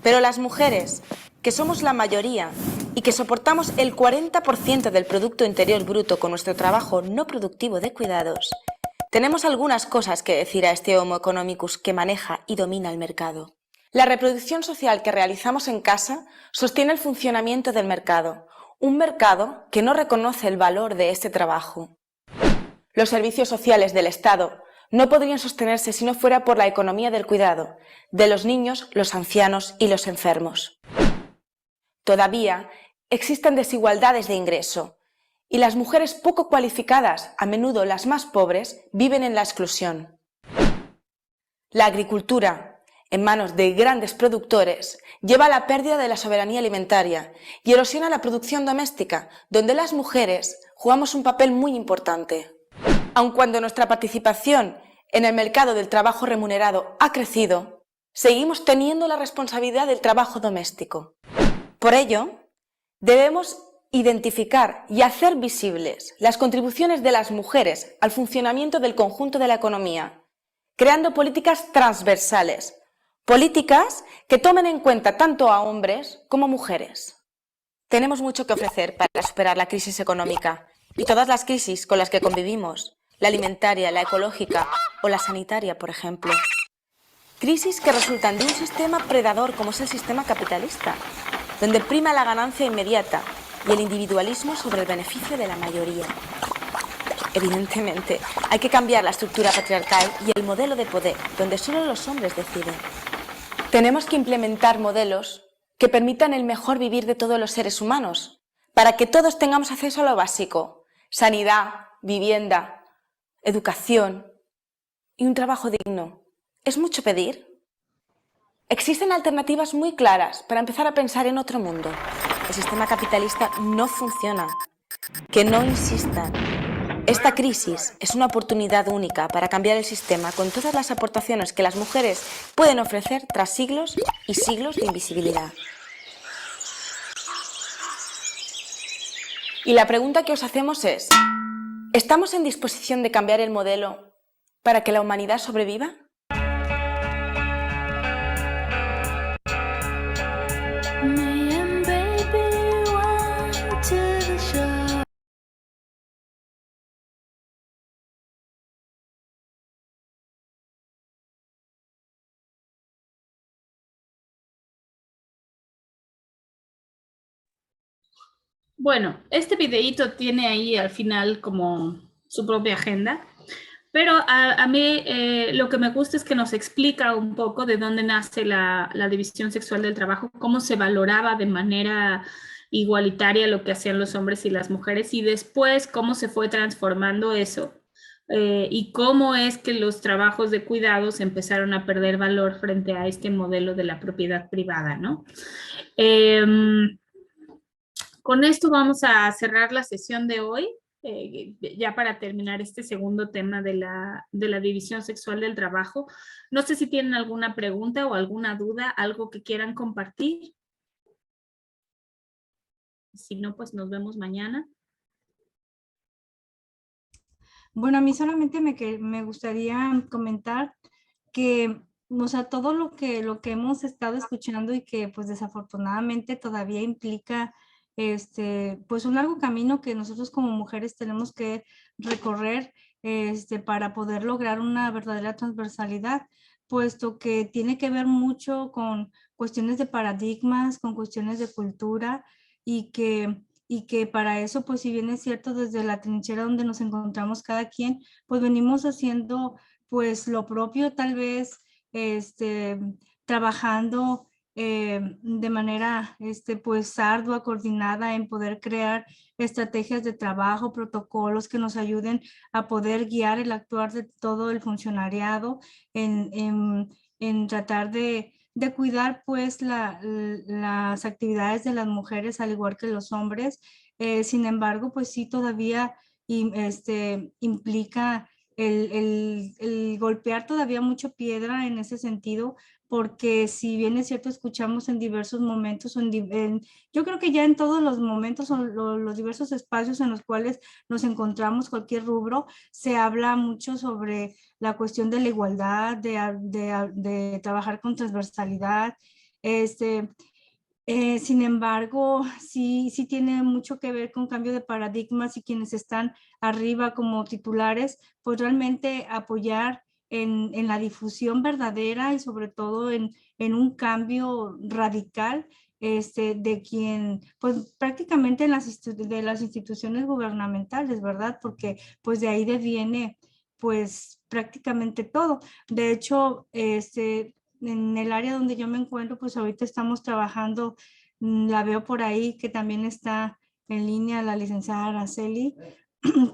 Pero las mujeres, que somos la mayoría y que soportamos el 40% del Producto Interior Bruto con nuestro trabajo no productivo de cuidados, tenemos algunas cosas que decir a este Homo economicus que maneja y domina el mercado. La reproducción social que realizamos en casa sostiene el funcionamiento del mercado, un mercado que no reconoce el valor de este trabajo. Los servicios sociales del Estado no podrían sostenerse si no fuera por la economía del cuidado, de los niños, los ancianos y los enfermos. Todavía existen desigualdades de ingreso y las mujeres poco cualificadas, a menudo las más pobres, viven en la exclusión. La agricultura, en manos de grandes productores, lleva a la pérdida de la soberanía alimentaria y erosiona la producción doméstica, donde las mujeres jugamos un papel muy importante. Aun cuando nuestra participación en el mercado del trabajo remunerado ha crecido, seguimos teniendo la responsabilidad del trabajo doméstico. Por ello, debemos identificar y hacer visibles las contribuciones de las mujeres al funcionamiento del conjunto de la economía, creando políticas transversales, políticas que tomen en cuenta tanto a hombres como mujeres. Tenemos mucho que ofrecer para superar la crisis económica y todas las crisis con las que convivimos, la alimentaria, la ecológica o la sanitaria, por ejemplo. Crisis que resultan de un sistema predador como es el sistema capitalista, donde prima la ganancia inmediata y el individualismo sobre el beneficio de la mayoría. Evidentemente, hay que cambiar la estructura patriarcal y el modelo de poder, donde solo los hombres deciden. Tenemos que implementar modelos que permitan el mejor vivir de todos los seres humanos, para que todos tengamos acceso a lo básico: sanidad, vivienda, educación y un trabajo digno. ¿Es mucho pedir? Existen alternativas muy claras para empezar a pensar en otro mundo. El sistema capitalista no funciona. Que no insistan. Esta crisis es una oportunidad única para cambiar el sistema con todas las aportaciones que las mujeres pueden ofrecer tras siglos y siglos de invisibilidad. Y la pregunta que os hacemos es: ¿estamos en disposición de cambiar el modelo para que la humanidad sobreviva? Bueno, este videíto tiene ahí al final como su propia agenda, pero a mí lo que me gusta es que nos explica un poco de dónde nace la división sexual del trabajo, cómo se valoraba de manera igualitaria lo que hacían los hombres y las mujeres, y después cómo se fue transformando eso, y cómo es que los trabajos de cuidados empezaron a perder valor frente a este modelo de la propiedad privada, ¿no? Con esto vamos a cerrar la sesión de hoy, ya para terminar este segundo tema de la división sexual del trabajo. No sé si tienen alguna pregunta o alguna duda, algo que quieran compartir. Si no, pues nos vemos mañana. Bueno, a mí solamente me gustaría comentar que, o sea, todo lo que hemos estado escuchando y que pues desafortunadamente todavía implica pues un largo camino que nosotros como mujeres tenemos que recorrer para poder lograr una verdadera transversalidad, puesto que tiene que ver mucho con cuestiones de paradigmas, con cuestiones de cultura y que para eso, pues si bien es cierto, desde la trinchera donde nos encontramos cada quien, pues venimos haciendo pues lo propio, tal vez trabajando de manera pues ardua, coordinada en poder crear estrategias de trabajo, protocolos que nos ayuden a poder guiar el actuar de todo el funcionariado en tratar de cuidar pues las actividades de las mujeres al igual que los hombres. Sin embargo, pues sí todavía implica el golpear todavía mucho piedra en ese sentido, porque si bien es cierto, escuchamos en diversos momentos, yo creo que ya en todos los momentos o los diversos espacios en los cuales nos encontramos, cualquier rubro, se habla mucho sobre la cuestión de la igualdad, de trabajar con transversalidad. Sin embargo, sí tiene mucho que ver con cambio de paradigmas y quienes están arriba como titulares, pues realmente apoyar en la difusión verdadera y sobre todo en un cambio radical de quien, pues prácticamente en de las instituciones gubernamentales, ¿verdad? Porque pues de ahí deviene pues prácticamente todo. De hecho, en el área donde yo me encuentro, pues ahorita estamos trabajando, la veo por ahí que también está en línea la licenciada Araceli,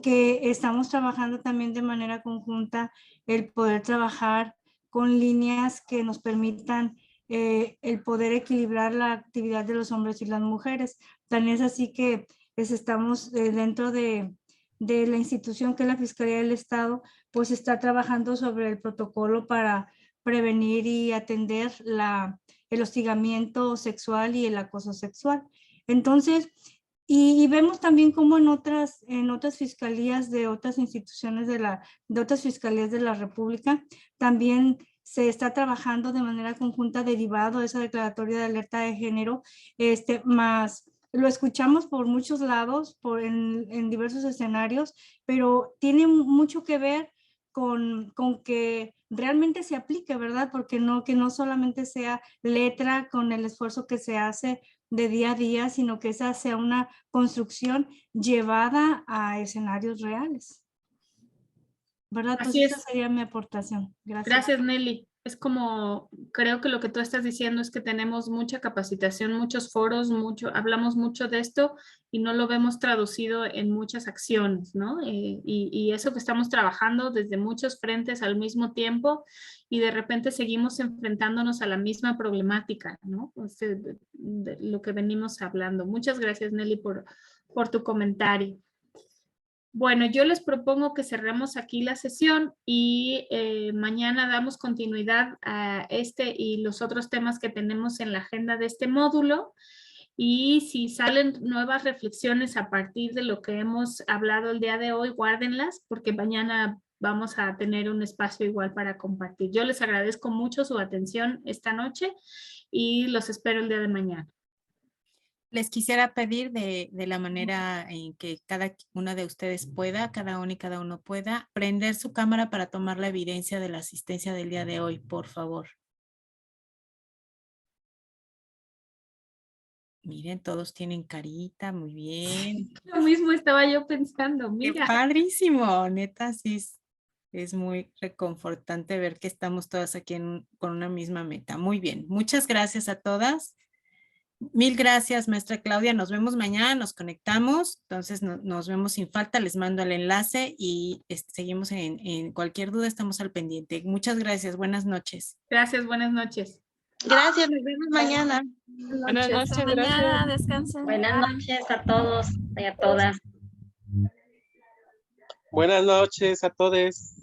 que estamos trabajando también de manera conjunta el poder trabajar con líneas que nos permitan el poder equilibrar la actividad de los hombres y las mujeres. Tan es así que estamos dentro de la institución que es la Fiscalía del Estado, pues está trabajando sobre el protocolo para prevenir y atender el hostigamiento sexual y el acoso sexual. Entonces, y vemos también cómo en otras fiscalías de otras instituciones de otras fiscalías de la República también se está trabajando de manera conjunta derivado de esa declaratoria de alerta de género, más lo escuchamos por muchos lados, en diversos escenarios, pero tiene mucho que ver con que realmente se aplique, ¿verdad? Porque que no solamente sea letra con el esfuerzo que se hace de día a día, sino que esa sea una construcción llevada a escenarios reales. ¿Verdad? Pues Así esa es. sería mi aportación. Gracias. Gracias, Nelly. Es como, creo que lo que tú estás diciendo es que tenemos mucha capacitación, muchos foros, hablamos mucho de esto y no lo vemos traducido en muchas acciones, ¿no? Y eso que estamos trabajando desde muchos frentes al mismo tiempo y de repente seguimos enfrentándonos a la misma problemática, ¿no? De lo que venimos hablando. Muchas gracias, Nelly, por tu comentario. Bueno, yo les propongo que cerremos aquí la sesión y mañana damos continuidad a este y los otros temas que tenemos en la agenda de este módulo. Y si salen nuevas reflexiones a partir de lo que hemos hablado el día de hoy, guárdenlas porque mañana vamos a tener un espacio igual para compartir. Yo les agradezco mucho su atención esta noche y los espero el día de mañana. Les quisiera pedir de la manera en que cada una de ustedes pueda, cada uno y cada uno pueda, prender su cámara para tomar la evidencia de la asistencia del día de hoy, por favor. Miren, todos tienen carita, muy bien. Lo mismo estaba yo pensando, mira. Qué padrísimo, neta, sí es muy reconfortante ver que estamos todas aquí con una misma meta. Muy bien, muchas gracias a todas. Mil gracias, maestra Claudia. Nos vemos mañana, nos conectamos. Entonces nos vemos sin falta. Les mando el enlace y seguimos en cualquier duda, estamos al pendiente. Muchas gracias. Buenas noches. Gracias, buenas noches. Gracias, nos vemos mañana. Buenas noches, Hasta mañana, descansen. Buenas noches a todos y a todas. Buenas noches a todos.